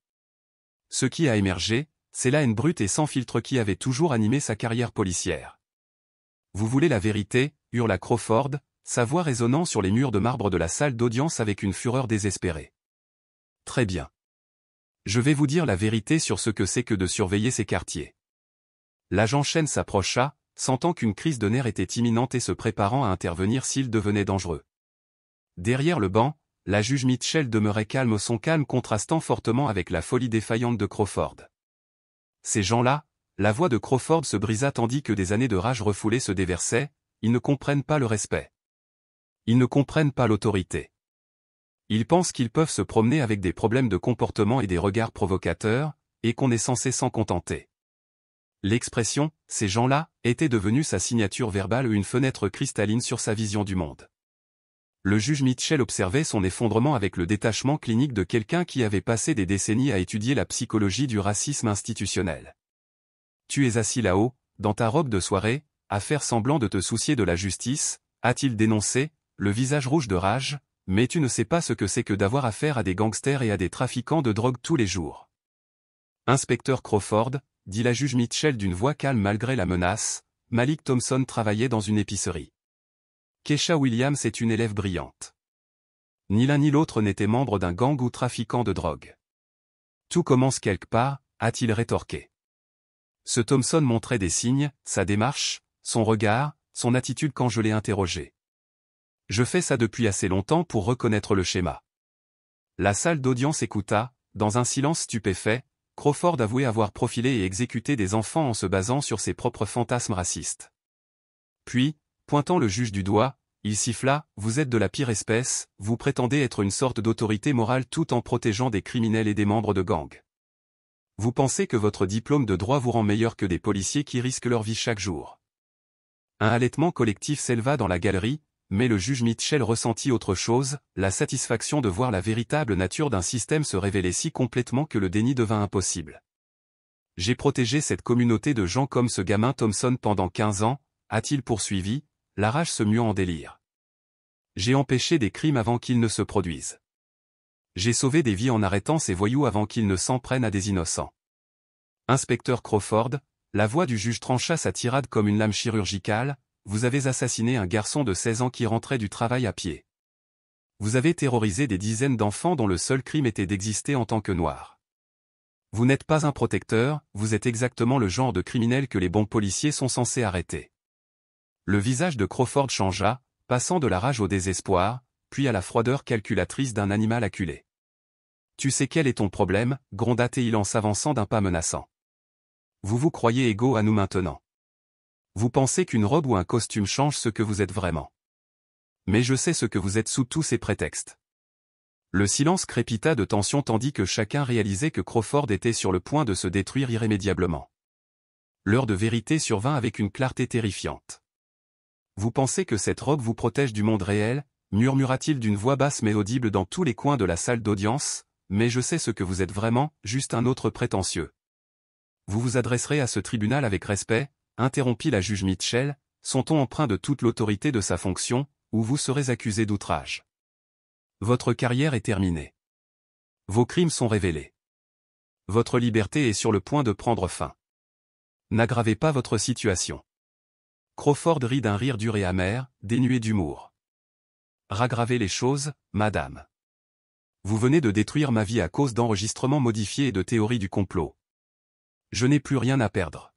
Ce qui a émergé, c'est la haine brute et sans filtre qui avait toujours animé sa carrière policière. « Vous voulez la vérité » hurla Crawford, sa voix résonnant sur les murs de marbre de la salle d'audience avec une fureur désespérée. « Très bien. Je vais vous dire la vérité sur ce que c'est que de surveiller ces quartiers. » L'agent Chen s'approcha, sentant qu'une crise de nerfs était imminente et se préparant à intervenir s'il devenait dangereux. Derrière le banc, la juge Mitchell demeurait calme, son calme contrastant fortement avec la folie défaillante de Crawford. Ces gens-là, la voix de Crawford se brisa tandis que des années de rage refoulée se déversaient, ils ne comprennent pas le respect. Ils ne comprennent pas l'autorité. Ils pensent qu'ils peuvent se promener avec des problèmes de comportement et des regards provocateurs, et qu'on est censé s'en contenter. L'expression « ces gens-là » était devenue sa signature verbale ou une fenêtre cristalline sur sa vision du monde. Le juge Mitchell observait son effondrement avec le détachement clinique de quelqu'un qui avait passé des décennies à étudier la psychologie du racisme institutionnel. Tu es assis là-haut, dans ta robe de soirée, à faire semblant de te soucier de la justice, a-t-il dénoncé, le visage rouge de rage, mais tu ne sais pas ce que c'est que d'avoir affaire à des gangsters et à des trafiquants de drogue tous les jours. Inspecteur Crawford, dit la juge Mitchell d'une voix calme malgré la menace, Malik Thompson travaillait dans une épicerie. Keisha Williams est une élève brillante. Ni l'un ni l'autre n'était membre d'un gang ou trafiquant de drogue. Tout commence quelque part, a-t-il rétorqué. Ce Thompson montrait des signes, sa démarche, son regard, son attitude quand je l'ai interrogé. Je fais ça depuis assez longtemps pour reconnaître le schéma. La salle d'audience écouta, dans un silence stupéfait, Crawford avouait avoir profilé et exécuté des enfants en se basant sur ses propres fantasmes racistes. Puis, pointant le juge du doigt, il siffla, « Vous êtes de la pire espèce, vous prétendez être une sorte d'autorité morale tout en protégeant des criminels et des membres de gangs. Vous pensez que votre diplôme de droit vous rend meilleur que des policiers qui risquent leur vie chaque jour. » Un halètement collectif s'éleva dans la galerie, mais le juge Mitchell ressentit autre chose, la satisfaction de voir la véritable nature d'un système se révéler si complètement que le déni devint impossible. « J'ai protégé cette communauté de gens comme ce gamin Thompson pendant 15 ans, a-t-il poursuivi, la rage se muant en délire. J'ai empêché des crimes avant qu'ils ne se produisent. J'ai sauvé des vies en arrêtant ces voyous avant qu'ils ne s'en prennent à des innocents. » Inspecteur Crawford, la voix du juge trancha sa tirade comme une lame chirurgicale, « Vous avez assassiné un garçon de 16 ans qui rentrait du travail à pied. Vous avez terrorisé des dizaines d'enfants dont le seul crime était d'exister en tant que noirs. Vous n'êtes pas un protecteur, vous êtes exactement le genre de criminel que les bons policiers sont censés arrêter. Le visage de Crawford changea, passant de la rage au désespoir, puis à la froideur calculatrice d'un animal acculé. Tu sais quel est ton problème, gronda-t-il en s'avançant d'un pas menaçant. Vous vous croyez égaux à nous maintenant. Vous pensez qu'une robe ou un costume change ce que vous êtes vraiment. Mais je sais ce que vous êtes sous tous ces prétextes. Le silence crépita de tension tandis que chacun réalisait que Crawford était sur le point de se détruire irrémédiablement. L'heure de vérité survint avec une clarté terrifiante. Vous pensez que cette robe vous protège du monde réel, murmura-t-il d'une voix basse mais audible dans tous les coins de la salle d'audience, mais je sais ce que vous êtes vraiment, juste un autre prétentieux. Vous vous adresserez à ce tribunal avec respect, interrompit la juge Mitchell, son ton empreint de toute l'autorité de sa fonction, ou vous serez accusé d'outrage. Votre carrière est terminée. Vos crimes sont révélés. Votre liberté est sur le point de prendre fin. N'aggravez pas votre situation. Crawford rit d'un rire dur et amer, dénué d'humour. Raggravez les choses, madame. Vous venez de détruire ma vie à cause d'enregistrements modifiés et de théories du complot. Je n'ai plus rien à perdre.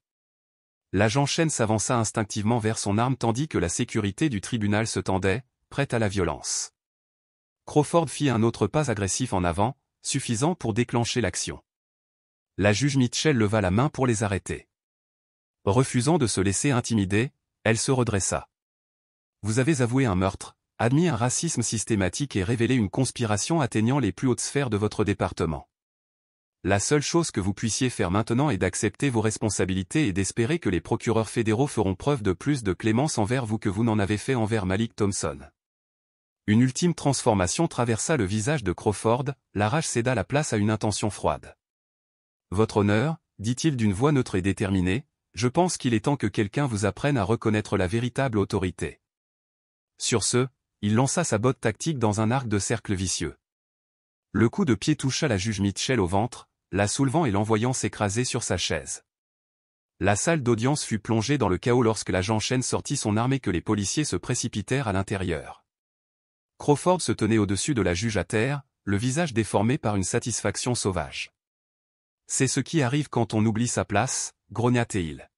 L'agent Chen s'avança instinctivement vers son arme tandis que la sécurité du tribunal se tendait, prête à la violence. Crawford fit un autre pas agressif en avant, suffisant pour déclencher l'action. La juge Mitchell leva la main pour les arrêter. Refusant de se laisser intimider, elle se redressa. Vous avez avoué un meurtre, admis un racisme systématique et révélé une conspiration atteignant les plus hautes sphères de votre département. La seule chose que vous puissiez faire maintenant est d'accepter vos responsabilités et d'espérer que les procureurs fédéraux feront preuve de plus de clémence envers vous que vous n'en avez fait envers Malik Thompson. Une ultime transformation traversa le visage de Crawford, la rage céda la place à une intention froide. Votre honneur, dit-il d'une voix neutre et déterminée, je pense qu'il est temps que quelqu'un vous apprenne à reconnaître la véritable autorité. Sur ce, il lança sa botte tactique dans un arc de cercle vicieux. Le coup de pied toucha la juge Mitchell au ventre, la soulevant et l'envoyant s'écraser sur sa chaise. La salle d'audience fut plongée dans le chaos lorsque l'agent Chen sortit son arme et que les policiers se précipitèrent à l'intérieur. Crawford se tenait au-dessus de la juge à terre, le visage déformé par une satisfaction sauvage. C'est ce qui arrive quand on oublie sa place, grogna-t-il.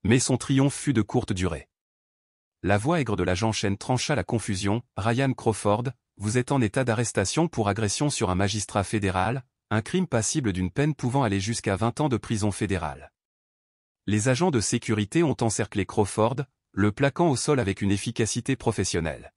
Mais son triomphe fut de courte durée. La voix aigre de l'agent Chen trancha la confusion. Ryan Crawford, vous êtes en état d'arrestation pour agression sur un magistrat fédéral, un crime passible d'une peine pouvant aller jusqu'à 20 ans de prison fédérale. Les agents de sécurité ont encerclé Crawford, le plaquant au sol avec une efficacité professionnelle.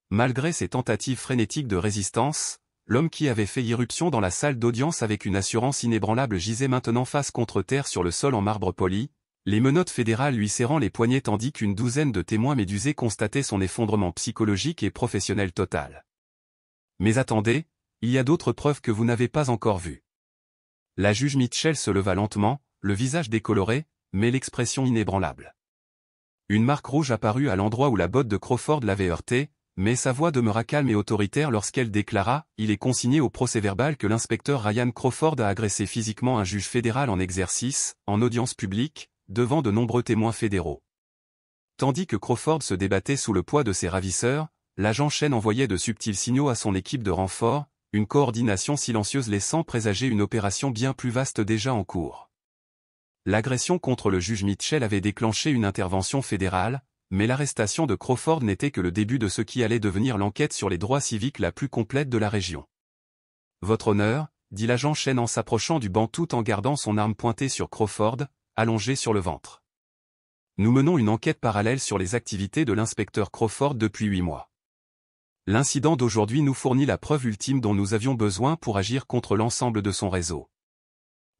Malgré ses tentatives frénétiques de résistance, l'homme qui avait fait irruption dans la salle d'audience avec une assurance inébranlable gisait maintenant face contre terre sur le sol en marbre poli, les menottes fédérales lui serrant les poignets tandis qu'une douzaine de témoins médusés constataient son effondrement psychologique et professionnel total. Mais attendez, il y a d'autres preuves que vous n'avez pas encore vues. La juge Mitchell se leva lentement, le visage décoloré, mais l'expression inébranlable. Une marque rouge apparut à l'endroit où la botte de Crawford l'avait heurté, mais sa voix demeura calme et autoritaire lorsqu'elle déclara « Il est consigné au procès-verbal que l'inspecteur Ryan Crawford a agressé physiquement un juge fédéral en exercice, en audience publique, devant de nombreux témoins fédéraux. » Tandis que Crawford se débattait sous le poids de ses ravisseurs, l'agent Chen envoyait de subtils signaux à son équipe de renfort, une coordination silencieuse laissant présager une opération bien plus vaste déjà en cours. L'agression contre le juge Mitchell avait déclenché une intervention fédérale, mais l'arrestation de Crawford n'était que le début de ce qui allait devenir l'enquête sur les droits civiques la plus complète de la région. Votre honneur, dit l'agent Chen en s'approchant du banc tout en gardant son arme pointée sur Crawford, allongé sur le ventre. Nous menons une enquête parallèle sur les activités de l'inspecteur Crawford depuis 8 mois. L'incident d'aujourd'hui nous fournit la preuve ultime dont nous avions besoin pour agir contre l'ensemble de son réseau.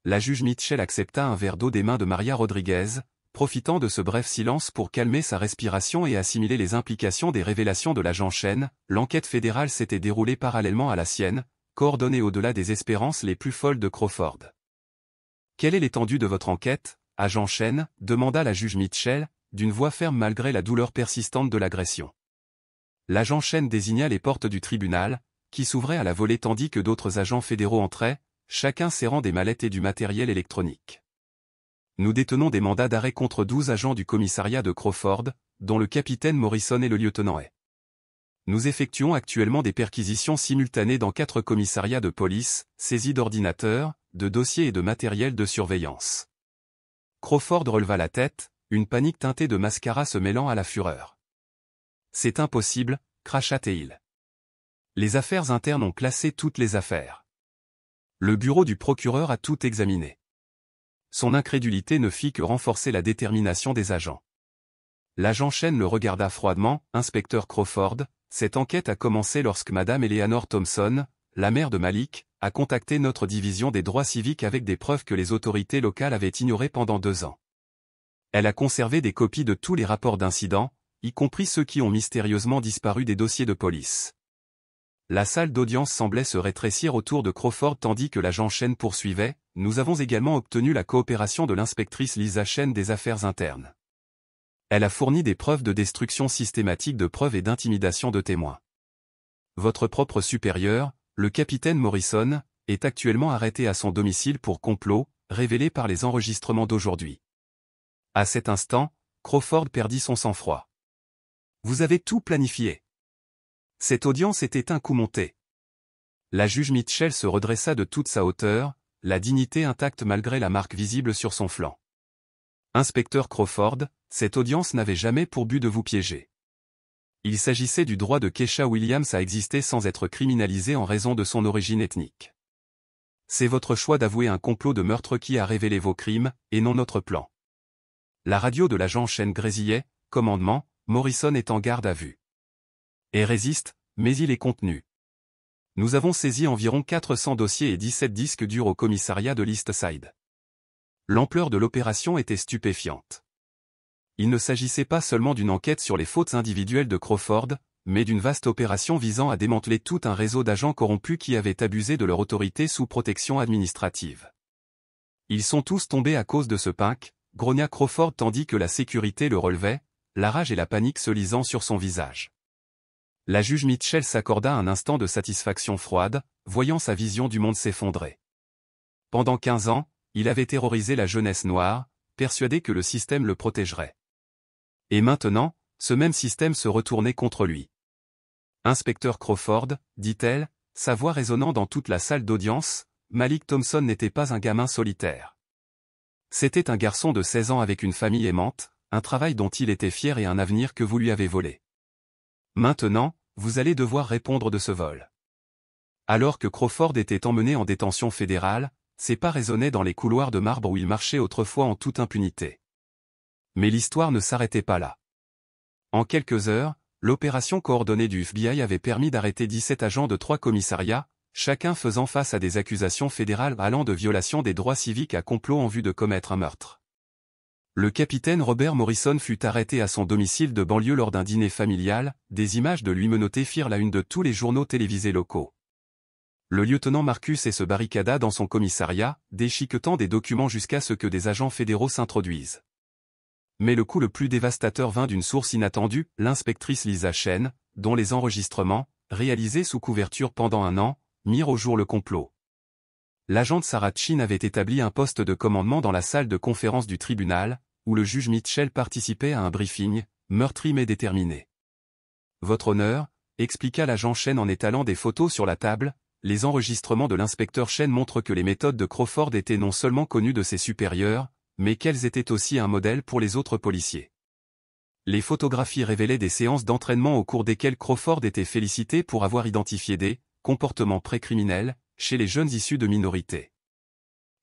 La juge Mitchell accepta un verre d'eau des mains de Maria Rodriguez, profitant de ce bref silence pour calmer sa respiration et assimiler les implications des révélations de l'agent Chen. L'enquête fédérale s'était déroulée parallèlement à la sienne, coordonnée au-delà des espérances les plus folles de Crawford. Quelle est l'étendue de votre enquête, agent Chen, demanda la juge Mitchell, d'une voix ferme malgré la douleur persistante de l'agression. L'agent Chen désigna les portes du tribunal, qui s'ouvraient à la volée tandis que d'autres agents fédéraux entraient, chacun serrant des mallettes et du matériel électronique. Nous détenons des mandats d'arrêt contre 12 agents du commissariat de Crawford, dont le capitaine Morrison et le lieutenant Hay. Nous effectuons actuellement des perquisitions simultanées dans 4 commissariats de police, saisies d'ordinateurs, de dossiers et de matériel de surveillance. Crawford releva la tête, une panique teintée de mascara se mêlant à la fureur. C'est impossible, cracha-t-il. Les affaires internes ont classé toutes les affaires. Le bureau du procureur a tout examiné. Son incrédulité ne fit que renforcer la détermination des agents. L'agent Chen le regarda froidement. Inspecteur Crawford, cette enquête a commencé lorsque Madame Eleanor Thompson, la mère de Malik, a contacté notre division des droits civiques avec des preuves que les autorités locales avaient ignorées pendant 2 ans. Elle a conservé des copies de tous les rapports d'incidents, y compris ceux qui ont mystérieusement disparu des dossiers de police. La salle d'audience semblait se rétrécir autour de Crawford tandis que l'agent Chen poursuivait. Nous avons également obtenu la coopération de l'inspectrice Lisa Chen des affaires internes. Elle a fourni des preuves de destruction systématique de preuves et d'intimidation de témoins. Votre propre supérieur, le capitaine Morrison, est actuellement arrêté à son domicile pour complot, révélé par les enregistrements d'aujourd'hui. À cet instant, Crawford perdit son sang-froid. Vous avez tout planifié. Cette audience était un coup monté. La juge Mitchell se redressa de toute sa hauteur, la dignité intacte malgré la marque visible sur son flanc. Inspecteur Crawford, cette audience n'avait jamais pour but de vous piéger. Il s'agissait du droit de Keisha Williams à exister sans être criminalisé en raison de son origine ethnique. C'est votre choix d'avouer un complot de meurtre qui a révélé vos crimes, et non notre plan. La radio de l'agent Chen grésillait. Commandement, Morrison est en garde à vue. Et résiste, mais il est contenu. Nous avons saisi environ 400 dossiers et 17 disques durs au commissariat de l'East Side. L'ampleur de l'opération était stupéfiante. Il ne s'agissait pas seulement d'une enquête sur les fautes individuelles de Crawford, mais d'une vaste opération visant à démanteler tout un réseau d'agents corrompus qui avaient abusé de leur autorité sous protection administrative. Ils sont tous tombés à cause de ce pink, grogna Crawford tandis que la sécurité le relevait, la rage et la panique se lisant sur son visage. La juge Mitchell s'accorda un instant de satisfaction froide, voyant sa vision du monde s'effondrer. Pendant 15 ans, il avait terrorisé la jeunesse noire, persuadé que le système le protégerait. Et maintenant, ce même système se retournait contre lui. Inspecteur Crawford, dit-elle, sa voix résonnant dans toute la salle d'audience, Malik Thompson n'était pas un gamin solitaire. C'était un garçon de 16 ans avec une famille aimante, un travail dont il était fier et un avenir que vous lui avez volé. Maintenant, vous allez devoir répondre de ce vol. Alors que Crawford était emmené en détention fédérale, ses pas résonnaient dans les couloirs de marbre où il marchait autrefois en toute impunité. Mais l'histoire ne s'arrêtait pas là. En quelques heures, l'opération coordonnée du FBI avait permis d'arrêter 17 agents de 3 commissariats, chacun faisant face à des accusations fédérales allant de violation des droits civiques à complot en vue de commettre un meurtre. Le capitaine Robert Morrison fut arrêté à son domicile de banlieue lors d'un dîner familial. Des images de lui menotté firent la une de tous les journaux télévisés locaux. Le lieutenant Marcus se barricada dans son commissariat, déchiquetant des documents jusqu'à ce que des agents fédéraux s'introduisent. Mais le coup le plus dévastateur vint d'une source inattendue, l'inspectrice Lisa Chen, dont les enregistrements, réalisés sous couverture pendant 1 an, mirent au jour le complot. L'agente Sarah Chin avait établi un poste de commandement dans la salle de conférence du tribunal, où le juge Mitchell participait à un briefing, meurtri mais déterminé. Votre honneur, expliqua l'agent Chen en étalant des photos sur la table, les enregistrements de l'inspecteur Chen montrent que les méthodes de Crawford étaient non seulement connues de ses supérieurs, mais qu'elles étaient aussi un modèle pour les autres policiers. Les photographies révélaient des séances d'entraînement au cours desquelles Crawford était félicité pour avoir identifié des comportements précriminels chez les jeunes issus de minorités.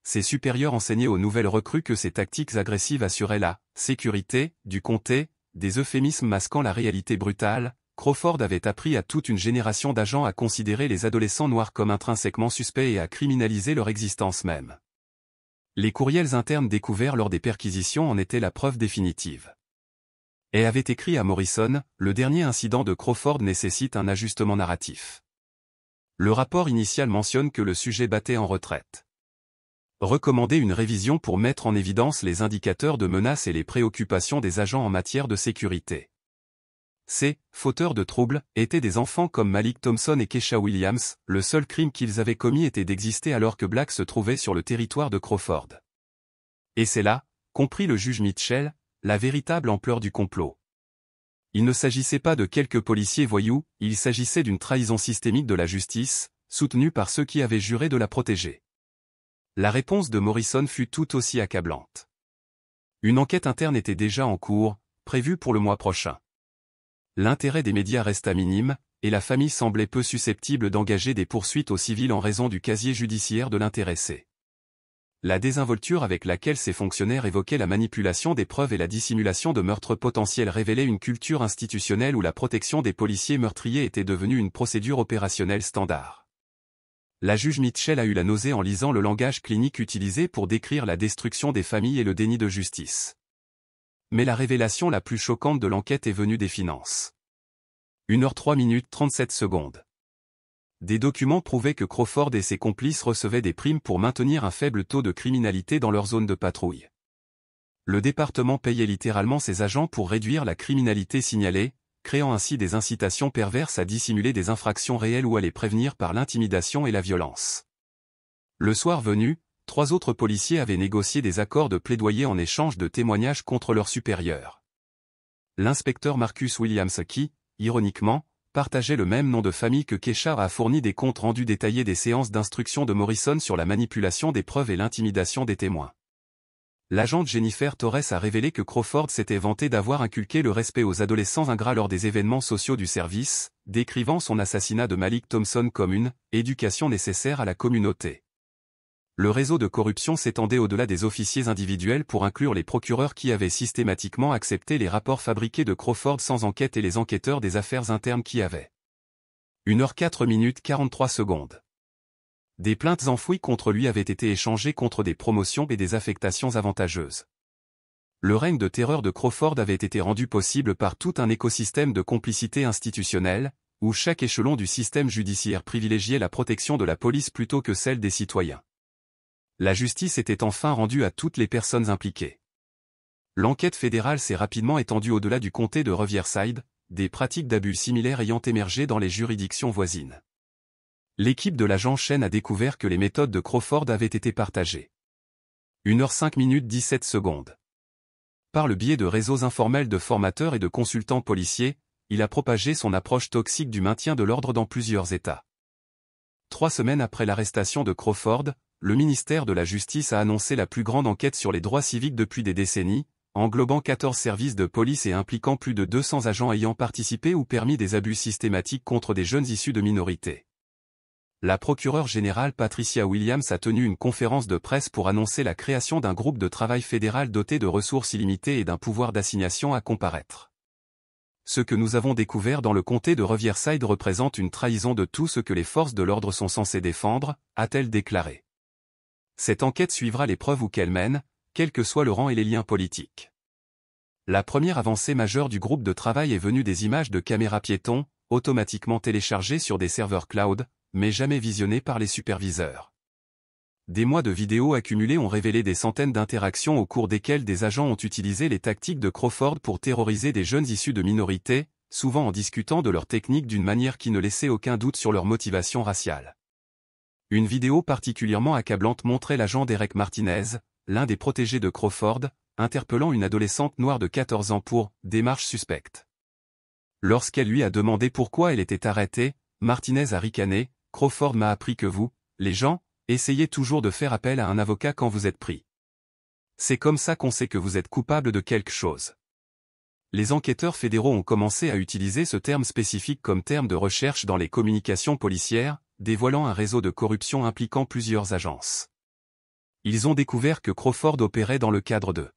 Ses supérieurs enseignaient aux nouvelles recrues que ces tactiques agressives assuraient la sécurité du comté, des euphémismes masquant la réalité brutale. Crawford avait appris à toute une génération d'agents à considérer les adolescents noirs comme intrinsèquement suspects et à criminaliser leur existence même. Les courriels internes découverts lors des perquisitions en étaient la preuve définitive. Et avait écrit à Morrison, le dernier incident de Crawford nécessite un ajustement narratif. Le rapport initial mentionne que le sujet battait en retraite. Recommandez une révision pour mettre en évidence les indicateurs de menace et les préoccupations des agents en matière de sécurité. Ces fauteurs de troubles étaient des enfants comme Malik Thompson et Keisha Williams, le seul crime qu'ils avaient commis était d'exister alors que Black se trouvait sur le territoire de Crawford. Et c'est là, comprit le juge Mitchell, la véritable ampleur du complot. Il ne s'agissait pas de quelques policiers voyous, il s'agissait d'une trahison systémique de la justice, soutenue par ceux qui avaient juré de la protéger. La réponse de Morrison fut tout aussi accablante. Une enquête interne était déjà en cours, prévue pour le mois prochain. L'intérêt des médias resta minime, et la famille semblait peu susceptible d'engager des poursuites au civil en raison du casier judiciaire de l'intéressé. La désinvolture avec laquelle ces fonctionnaires évoquaient la manipulation des preuves et la dissimulation de meurtres potentiels révélait une culture institutionnelle où la protection des policiers meurtriers était devenue une procédure opérationnelle standard. La juge Mitchell a eu la nausée en lisant le langage clinique utilisé pour décrire la destruction des familles et le déni de justice. Mais la révélation la plus choquante de l'enquête est venue des finances. 1h03 37 secondes. Des documents prouvaient que Crawford et ses complices recevaient des primes pour maintenir un faible taux de criminalité dans leur zone de patrouille. Le département payait littéralement ses agents pour réduire la criminalité signalée, créant ainsi des incitations perverses à dissimuler des infractions réelles ou à les prévenir par l'intimidation et la violence. Le soir venu, 3 autres policiers avaient négocié des accords de plaidoyer en échange de témoignages contre leurs supérieurs. L'inspecteur Marcus Williams qui, ironiquement, partageait le même nom de famille que Keisha a fourni des comptes rendus détaillés des séances d'instruction de Morrison sur la manipulation des preuves et l'intimidation des témoins. L'agente Jennifer Torres a révélé que Crawford s'était vanté d'avoir inculqué le respect aux adolescents ingrats lors des événements sociaux du service, décrivant son assassinat de Malik Thompson comme une « éducation nécessaire à la communauté ». Le réseau de corruption s'étendait au-delà des officiers individuels pour inclure les procureurs qui avaient systématiquement accepté les rapports fabriqués de Crawford sans enquête et les enquêteurs des affaires internes qui avaient. 1h04 43 secondes. Des plaintes enfouies contre lui avaient été échangées contre des promotions et des affectations avantageuses. Le règne de terreur de Crawford avait été rendu possible par tout un écosystème de complicité institutionnelle, où chaque échelon du système judiciaire privilégiait la protection de la police plutôt que celle des citoyens. La justice était enfin rendue à toutes les personnes impliquées. L'enquête fédérale s'est rapidement étendue au-delà du comté de Riverside, des pratiques d'abus similaires ayant émergé dans les juridictions voisines. L'équipe de l'agent Chen a découvert que les méthodes de Crawford avaient été partagées. 1h05 17 secondes. Par le biais de réseaux informels de formateurs et de consultants policiers, il a propagé son approche toxique du maintien de l'ordre dans plusieurs États. 3 semaines après l'arrestation de Crawford, le ministère de la Justice a annoncé la plus grande enquête sur les droits civiques depuis des décennies, englobant 14 services de police et impliquant plus de 200 agents ayant participé ou permis des abus systématiques contre des jeunes issus de minorités. La procureure générale Patricia Williams a tenu une conférence de presse pour annoncer la création d'un groupe de travail fédéral doté de ressources illimitées et d'un pouvoir d'assignation à comparaître. Ce que nous avons découvert dans le comté de Riverside représente une trahison de tout ce que les forces de l'ordre sont censées défendre, a-t-elle déclaré. Cette enquête suivra les preuves où qu'elle mène, quel que soit le rang et les liens politiques. La première avancée majeure du groupe de travail est venue des images de caméras piétons, automatiquement téléchargées sur des serveurs cloud, mais jamais visionnées par les superviseurs. Des mois de vidéos accumulées ont révélé des centaines d'interactions au cours desquelles des agents ont utilisé les tactiques de Crawford pour terroriser des jeunes issus de minorités, souvent en discutant de leurs techniques d'une manière qui ne laissait aucun doute sur leur motivation raciale. Une vidéo particulièrement accablante montrait l'agent Derek Martinez, l'un des protégés de Crawford, interpellant une adolescente noire de 14 ans pour « démarche suspecte ». Lorsqu'elle lui a demandé pourquoi elle était arrêtée, Martinez a ricané « Crawford m'a appris que vous, les gens, essayez toujours de faire appel à un avocat quand vous êtes pris. C'est comme ça qu'on sait que vous êtes coupable de quelque chose. » Les enquêteurs fédéraux ont commencé à utiliser ce terme spécifique comme terme de recherche dans les communications policières, dévoilant un réseau de corruption impliquant plusieurs agences. Ils ont découvert que Crawford opérait dans le cadre de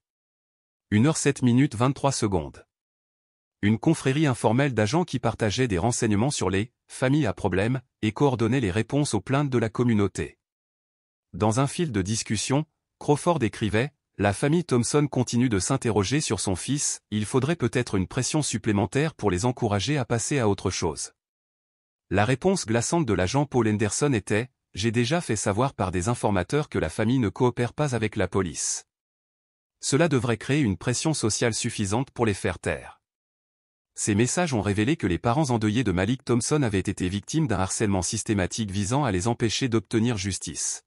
1h07 23 secondes. Une confrérie informelle d'agents qui partageaient des renseignements sur les « familles à problème » et coordonnaient les réponses aux plaintes de la communauté. Dans un fil de discussion, Crawford écrivait « La famille Thompson continue de s'interroger sur son fils, il faudrait peut-être une pression supplémentaire pour les encourager à passer à autre chose. » La réponse glaçante de l'agent Paul Henderson était « J'ai déjà fait savoir par des informateurs que la famille ne coopère pas avec la police. Cela devrait créer une pression sociale suffisante pour les faire taire. » Ces messages ont révélé que les parents endeuillés de Malik Thompson avaient été victimes d'un harcèlement systématique visant à les empêcher d'obtenir justice.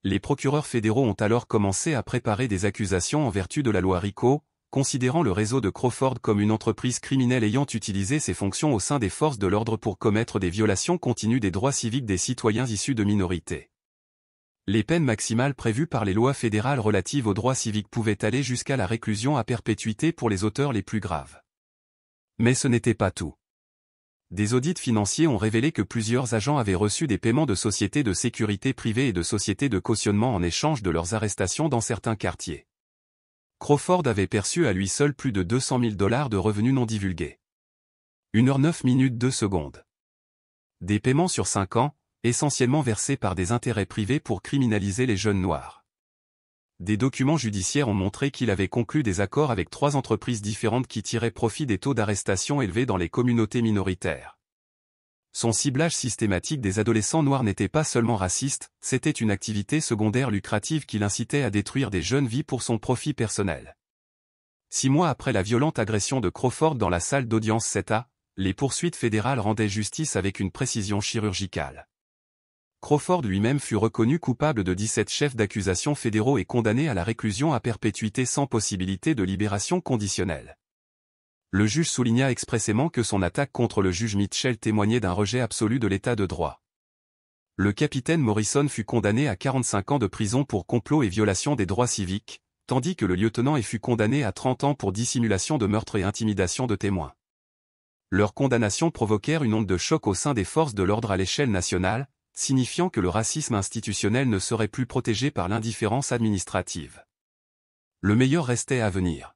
Les procureurs fédéraux ont alors commencé à préparer des accusations en vertu de la loi RICO, considérant le réseau de Crawford comme une entreprise criminelle ayant utilisé ses fonctions au sein des forces de l'ordre pour commettre des violations continues des droits civiques des citoyens issus de minorités. Les peines maximales prévues par les lois fédérales relatives aux droits civiques pouvaient aller jusqu'à la réclusion à perpétuité pour les auteurs les plus graves. Mais ce n'était pas tout. Des audits financiers ont révélé que plusieurs agents avaient reçu des paiements de sociétés de sécurité privées et de sociétés de cautionnement en échange de leurs arrestations dans certains quartiers. Crawford avait perçu à lui seul plus de 200 000 $ de revenus non divulgués. 1h09 minutes 2 secondes. Des paiements sur 5 ans, essentiellement versés par des intérêts privés pour criminaliser les jeunes noirs. Des documents judiciaires ont montré qu'il avait conclu des accords avec 3 entreprises différentes qui tiraient profit des taux d'arrestation élevés dans les communautés minoritaires. Son ciblage systématique des adolescents noirs n'était pas seulement raciste, c'était une activité secondaire lucrative qui l'incitait à détruire des jeunes vies pour son profit personnel. 6 mois après la violente agression de Crawford dans la salle d'audience 7A, les poursuites fédérales rendaient justice avec une précision chirurgicale. Crawford lui-même fut reconnu coupable de 17 chefs d'accusation fédéraux et condamné à la réclusion à perpétuité sans possibilité de libération conditionnelle. Le juge souligna expressément que son attaque contre le juge Mitchell témoignait d'un rejet absolu de l'état de droit. Le capitaine Morrison fut condamné à 45 ans de prison pour complot et violation des droits civiques, tandis que le lieutenant fut condamné à 30 ans pour dissimulation de meurtre et intimidation de témoins. Leurs condamnations provoquèrent une onde de choc au sein des forces de l'ordre à l'échelle nationale, signifiant que le racisme institutionnel ne serait plus protégé par l'indifférence administrative. Le meilleur restait à venir.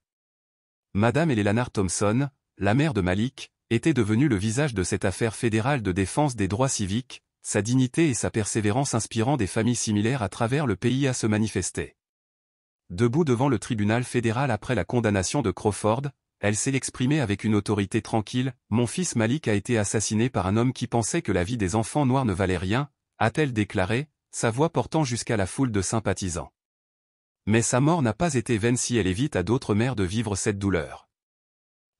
Madame Eleanor Thompson, la mère de Malik, était devenue le visage de cette affaire fédérale de défense des droits civiques, sa dignité et sa persévérance inspirant des familles similaires à travers le pays à se manifester. Debout devant le tribunal fédéral après la condamnation de Crawford, elle s'est exprimée avec une autorité tranquille. « Mon fils Malik a été assassiné par un homme qui pensait que la vie des enfants noirs ne valait rien », a-t-elle déclaré, sa voix portant jusqu'à la foule de sympathisants. Mais sa mort n'a pas été vaine si elle évite à d'autres mères de vivre cette douleur.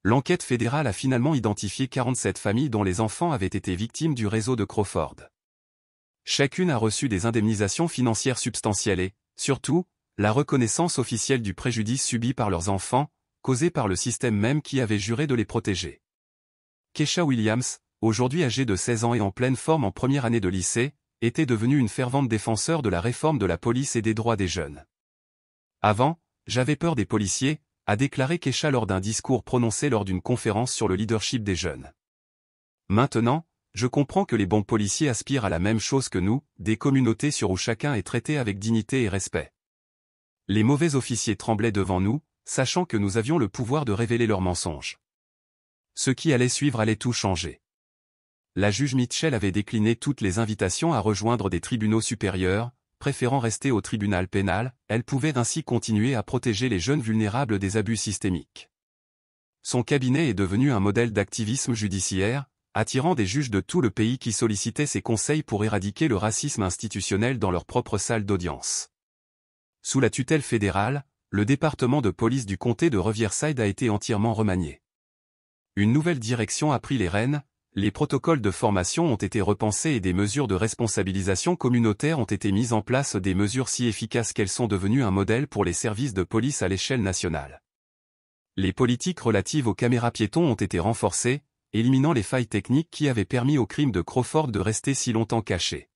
L'enquête fédérale a finalement identifié 47 familles dont les enfants avaient été victimes du réseau de Crawford. Chacune a reçu des indemnisations financières substantielles et, surtout, la reconnaissance officielle du préjudice subi par leurs enfants, causé par le système même qui avait juré de les protéger. Keisha Williams, aujourd'hui âgée de 16 ans et en pleine forme en première année de lycée, était devenue une fervente défenseur de la réforme de la police et des droits des jeunes. Avant, j'avais peur des policiers, a déclaré Keisha lors d'un discours prononcé lors d'une conférence sur le leadership des jeunes. Maintenant, je comprends que les bons policiers aspirent à la même chose que nous, des communautés sur où chacun est traité avec dignité et respect. Les mauvais officiers tremblaient devant nous, sachant que nous avions le pouvoir de révéler leurs mensonges. Ce qui allait suivre allait tout changer. La juge Mitchell avait décliné toutes les invitations à rejoindre des tribunaux supérieurs, préférant rester au tribunal pénal. Elle pouvait ainsi continuer à protéger les jeunes vulnérables des abus systémiques. Son cabinet est devenu un modèle d'activisme judiciaire, attirant des juges de tout le pays qui sollicitaient ses conseils pour éradiquer le racisme institutionnel dans leur propre salle d'audience. Sous la tutelle fédérale, le département de police du comté de Riverside a été entièrement remanié. Une nouvelle direction a pris les rênes, les protocoles de formation ont été repensés et des mesures de responsabilisation communautaire ont été mises en place, des mesures si efficaces qu'elles sont devenues un modèle pour les services de police à l'échelle nationale. Les politiques relatives aux caméras piétons ont été renforcées, éliminant les failles techniques qui avaient permis au crime de Crawford de rester si longtemps caché.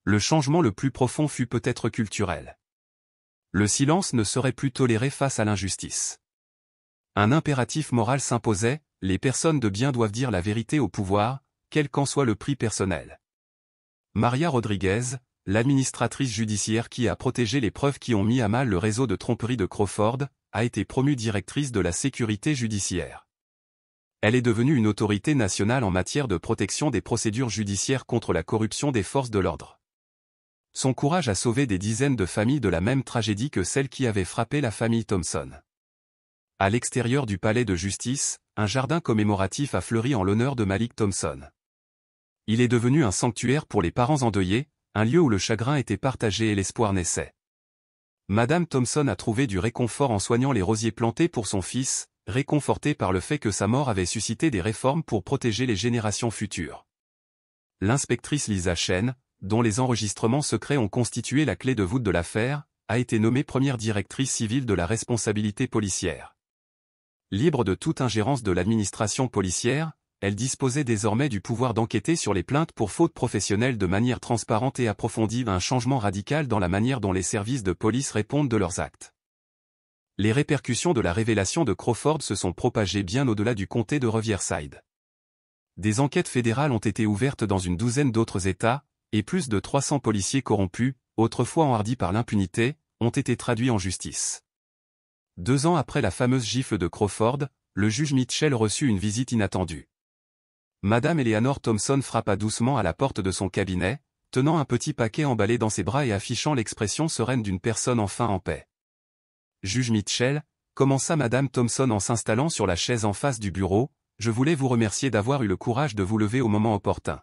Le changement le plus profond fut peut-être culturel. Le silence ne serait plus toléré face à l'injustice. Un impératif moral s'imposait, les personnes de bien doivent dire la vérité au pouvoir, quel qu'en soit le prix personnel. Maria Rodriguez, l'administratrice judiciaire qui a protégé les preuves qui ont mis à mal le réseau de tromperie de Crawford, a été promue directrice de la sécurité judiciaire. Elle est devenue une autorité nationale en matière de protection des procédures judiciaires contre la corruption des forces de l'ordre. Son courage a sauvé des dizaines de familles de la même tragédie que celle qui avait frappé la famille Thompson. À l'extérieur du palais de justice, un jardin commémoratif a fleuri en l'honneur de Malik Thompson. Il est devenu un sanctuaire pour les parents endeuillés, un lieu où le chagrin était partagé et l'espoir naissait. Madame Thompson a trouvé du réconfort en soignant les rosiers plantés pour son fils, réconfortée par le fait que sa mort avait suscité des réformes pour protéger les générations futures. L'inspectrice Lisa Chen, dont les enregistrements secrets ont constitué la clé de voûte de l'affaire, a été nommée première directrice civile de la responsabilité policière. Libre de toute ingérence de l'administration policière, elle disposait désormais du pouvoir d'enquêter sur les plaintes pour faute professionnelle de manière transparente et approfondie, un changement radical dans la manière dont les services de police répondent de leurs actes. Les répercussions de la révélation de Crawford se sont propagées bien au-delà du comté de Riverside. Des enquêtes fédérales ont été ouvertes dans une douzaine d'autres États, et plus de 300 policiers corrompus, autrefois enhardis par l'impunité, ont été traduits en justice. 2 ans après la fameuse gifle de Crawford, le juge Mitchell reçut une visite inattendue. Madame Eleanor Thompson frappa doucement à la porte de son cabinet, tenant un petit paquet emballé dans ses bras et affichant l'expression sereine d'une personne enfin en paix. « Juge Mitchell », commença Madame Thompson en s'installant sur la chaise en face du bureau, « je voulais vous remercier d'avoir eu le courage de vous lever au moment opportun.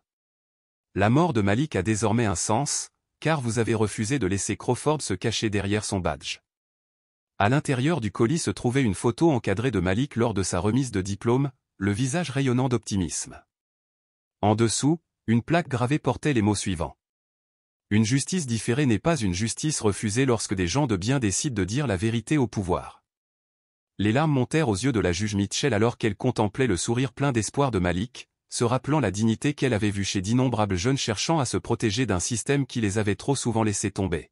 La mort de Malik a désormais un sens, car vous avez refusé de laisser Crawford se cacher derrière son badge. » À l'intérieur du colis se trouvait une photo encadrée de Malik lors de sa remise de diplôme, le visage rayonnant d'optimisme. En dessous, une plaque gravée portait les mots suivants. Une justice différée n'est pas une justice refusée lorsque des gens de bien décident de dire la vérité au pouvoir. Les larmes montèrent aux yeux de la juge Mitchell alors qu'elle contemplait le sourire plein d'espoir de Malik, se rappelant la dignité qu'elle avait vue chez d'innombrables jeunes cherchant à se protéger d'un système qui les avait trop souvent laissés tomber.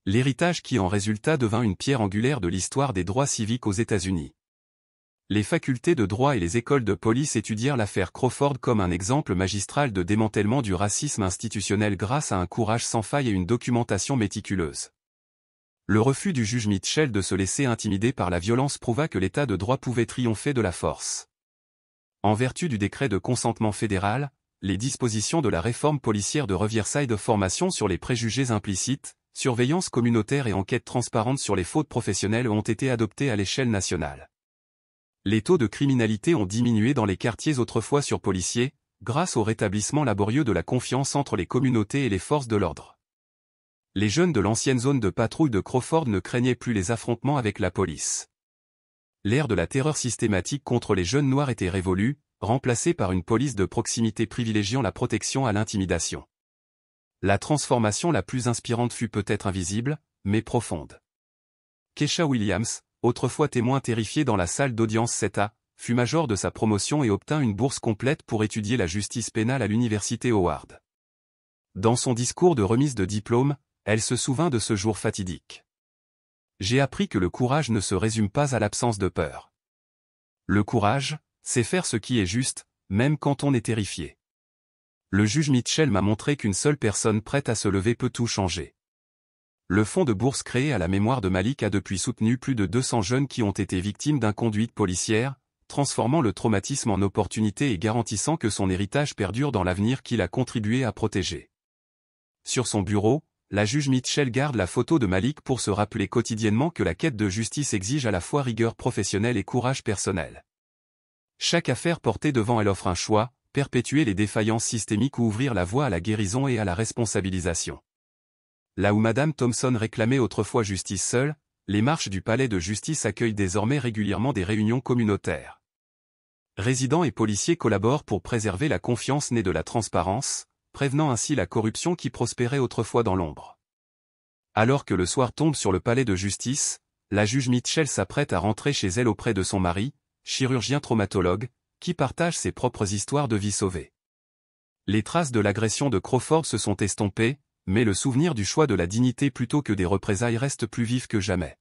L'héritage qui en résulta devint une pierre angulaire de l'histoire des droits civiques aux États-Unis. Les facultés de droit et les écoles de police étudièrent l'affaire Crawford comme un exemple magistral de démantèlement du racisme institutionnel grâce à un courage sans faille et une documentation méticuleuse. Le refus du juge Mitchell de se laisser intimider par la violence prouva que l'état de droit pouvait triompher de la force. En vertu du décret de consentement fédéral, les dispositions de la réforme policière de Riverside, formation sur les préjugés implicites, surveillance communautaire et enquête transparente sur les fautes professionnelles ont été adoptées à l'échelle nationale. Les taux de criminalité ont diminué dans les quartiers autrefois surpoliciés, grâce au rétablissement laborieux de la confiance entre les communautés et les forces de l'ordre. Les jeunes de l'ancienne zone de patrouille de Crawford ne craignaient plus les affrontements avec la police. L'ère de la terreur systématique contre les jeunes noirs était révolue, remplacée par une police de proximité privilégiant la protection à l'intimidation. La transformation la plus inspirante fut peut-être invisible, mais profonde. Keisha Williams, autrefois témoin terrifié dans la salle d'audience 7A, fut major de sa promotion et obtint une bourse complète pour étudier la justice pénale à l'université Howard. Dans son discours de remise de diplôme, elle se souvint de ce jour fatidique. « J'ai appris que le courage ne se résume pas à l'absence de peur. Le courage, c'est faire ce qui est juste, même quand on est terrifié. Le juge Mitchell m'a montré qu'une seule personne prête à se lever peut tout changer. » Le fonds de bourse créé à la mémoire de Malik a depuis soutenu plus de 200 jeunes qui ont été victimes d'inconduite policière, transformant le traumatisme en opportunité et garantissant que son héritage perdure dans l'avenir qu'il a contribué à protéger. Sur son bureau, la juge Mitchell garde la photo de Malik pour se rappeler quotidiennement que la quête de justice exige à la fois rigueur professionnelle et courage personnel. Chaque affaire portée devant elle offre un choix, perpétuer les défaillances systémiques ou ouvrir la voie à la guérison et à la responsabilisation. Là où Madame Thompson réclamait autrefois justice seule, les marches du palais de justice accueillent désormais régulièrement des réunions communautaires. Résidents et policiers collaborent pour préserver la confiance née de la transparence, prévenant ainsi la corruption qui prospérait autrefois dans l'ombre. Alors que le soir tombe sur le palais de justice, la juge Mitchell s'apprête à rentrer chez elle auprès de son mari, chirurgien traumatologue, qui partage ses propres histoires de vie sauvée. Les traces de l'agression de Crawford se sont estompées, mais le souvenir du choix de la dignité plutôt que des représailles reste plus vif que jamais.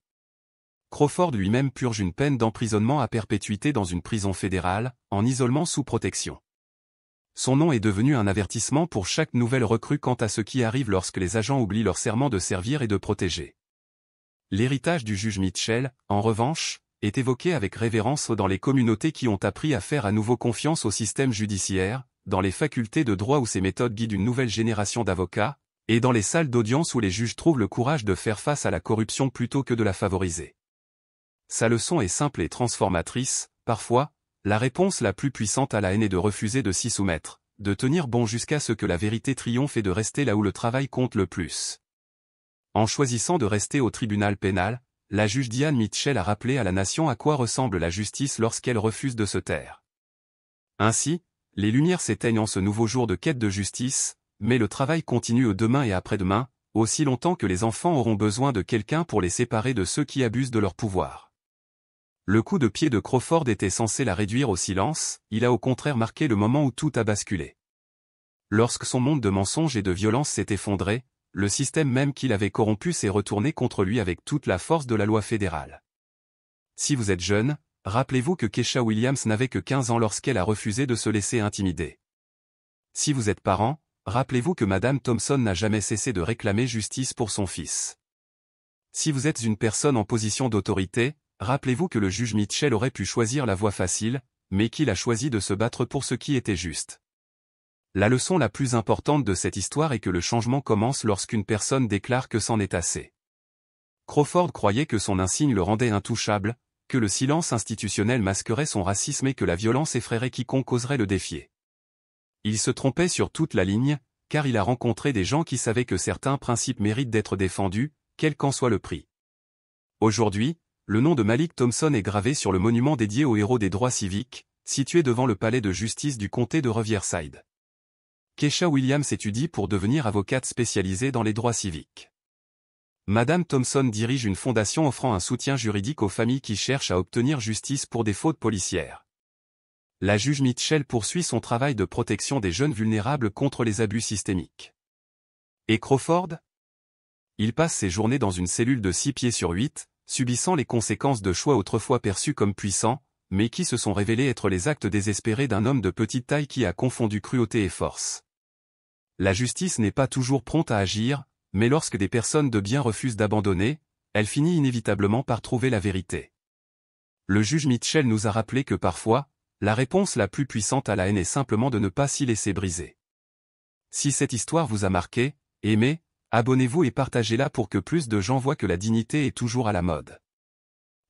Crawford lui-même purge une peine d'emprisonnement à perpétuité dans une prison fédérale, en isolement sous protection. Son nom est devenu un avertissement pour chaque nouvelle recrue quant à ce qui arrive lorsque les agents oublient leur serment de servir et de protéger. L'héritage du juge Mitchell, en revanche, est évoqué avec révérence dans les communautés qui ont appris à faire à nouveau confiance au système judiciaire, dans les facultés de droit où ces méthodes guident une nouvelle génération d'avocats, et dans les salles d'audience où les juges trouvent le courage de faire face à la corruption plutôt que de la favoriser. Sa leçon est simple et transformatrice, parfois, la réponse la plus puissante à la haine est de refuser de s'y soumettre, de tenir bon jusqu'à ce que la vérité triomphe et de rester là où le travail compte le plus. En choisissant de rester au tribunal pénal, la juge Diane Mitchell a rappelé à la nation à quoi ressemble la justice lorsqu'elle refuse de se taire. Ainsi, les lumières s'éteignent en ce nouveau jour de quête de justice, mais le travail continue au demain et après-demain, aussi longtemps que les enfants auront besoin de quelqu'un pour les séparer de ceux qui abusent de leur pouvoir. Le coup de pied de Crawford était censé la réduire au silence, il a au contraire marqué le moment où tout a basculé. Lorsque son monde de mensonges et de violence s'est effondré, le système même qu'il avait corrompu s'est retourné contre lui avec toute la force de la loi fédérale. Si vous êtes jeune, rappelez-vous que Keisha Williams n'avait que 15 ans lorsqu'elle a refusé de se laisser intimider. Si vous êtes parent, rappelez-vous que Madame Thompson n'a jamais cessé de réclamer justice pour son fils. Si vous êtes une personne en position d'autorité, rappelez-vous que le juge Mitchell aurait pu choisir la voie facile, mais qu'il a choisi de se battre pour ce qui était juste. La leçon la plus importante de cette histoire est que le changement commence lorsqu'une personne déclare que c'en est assez. Crawford croyait que son insigne le rendait intouchable, que le silence institutionnel masquerait son racisme et que la violence effraierait quiconque oserait le défier. Il se trompait sur toute la ligne, car il a rencontré des gens qui savaient que certains principes méritent d'être défendus, quel qu'en soit le prix. Aujourd'hui, le nom de Malik Thompson est gravé sur le monument dédié aux héros des droits civiques, situé devant le palais de justice du comté de Riverside. Keisha Williams étudie pour devenir avocate spécialisée dans les droits civiques. Madame Thompson dirige une fondation offrant un soutien juridique aux familles qui cherchent à obtenir justice pour des fautes policières. La juge Mitchell poursuit son travail de protection des jeunes vulnérables contre les abus systémiques. Et Crawford? Il passe ses journées dans une cellule de 6 pieds sur 8, subissant les conséquences de choix autrefois perçus comme puissants, mais qui se sont révélés être les actes désespérés d'un homme de petite taille qui a confondu cruauté et force. La justice n'est pas toujours prompte à agir, mais lorsque des personnes de bien refusent d'abandonner, elle finit inévitablement par trouver la vérité. Le juge Mitchell nous a rappelé que parfois, la réponse la plus puissante à la haine est simplement de ne pas s'y laisser briser. Si cette histoire vous a marqué, aimez, abonnez-vous et partagez-la pour que plus de gens voient que la dignité est toujours à la mode.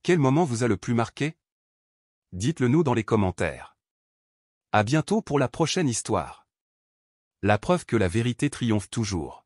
Quel moment vous a le plus marqué? Dites-le nous dans les commentaires. À bientôt pour la prochaine histoire. La preuve que la vérité triomphe toujours.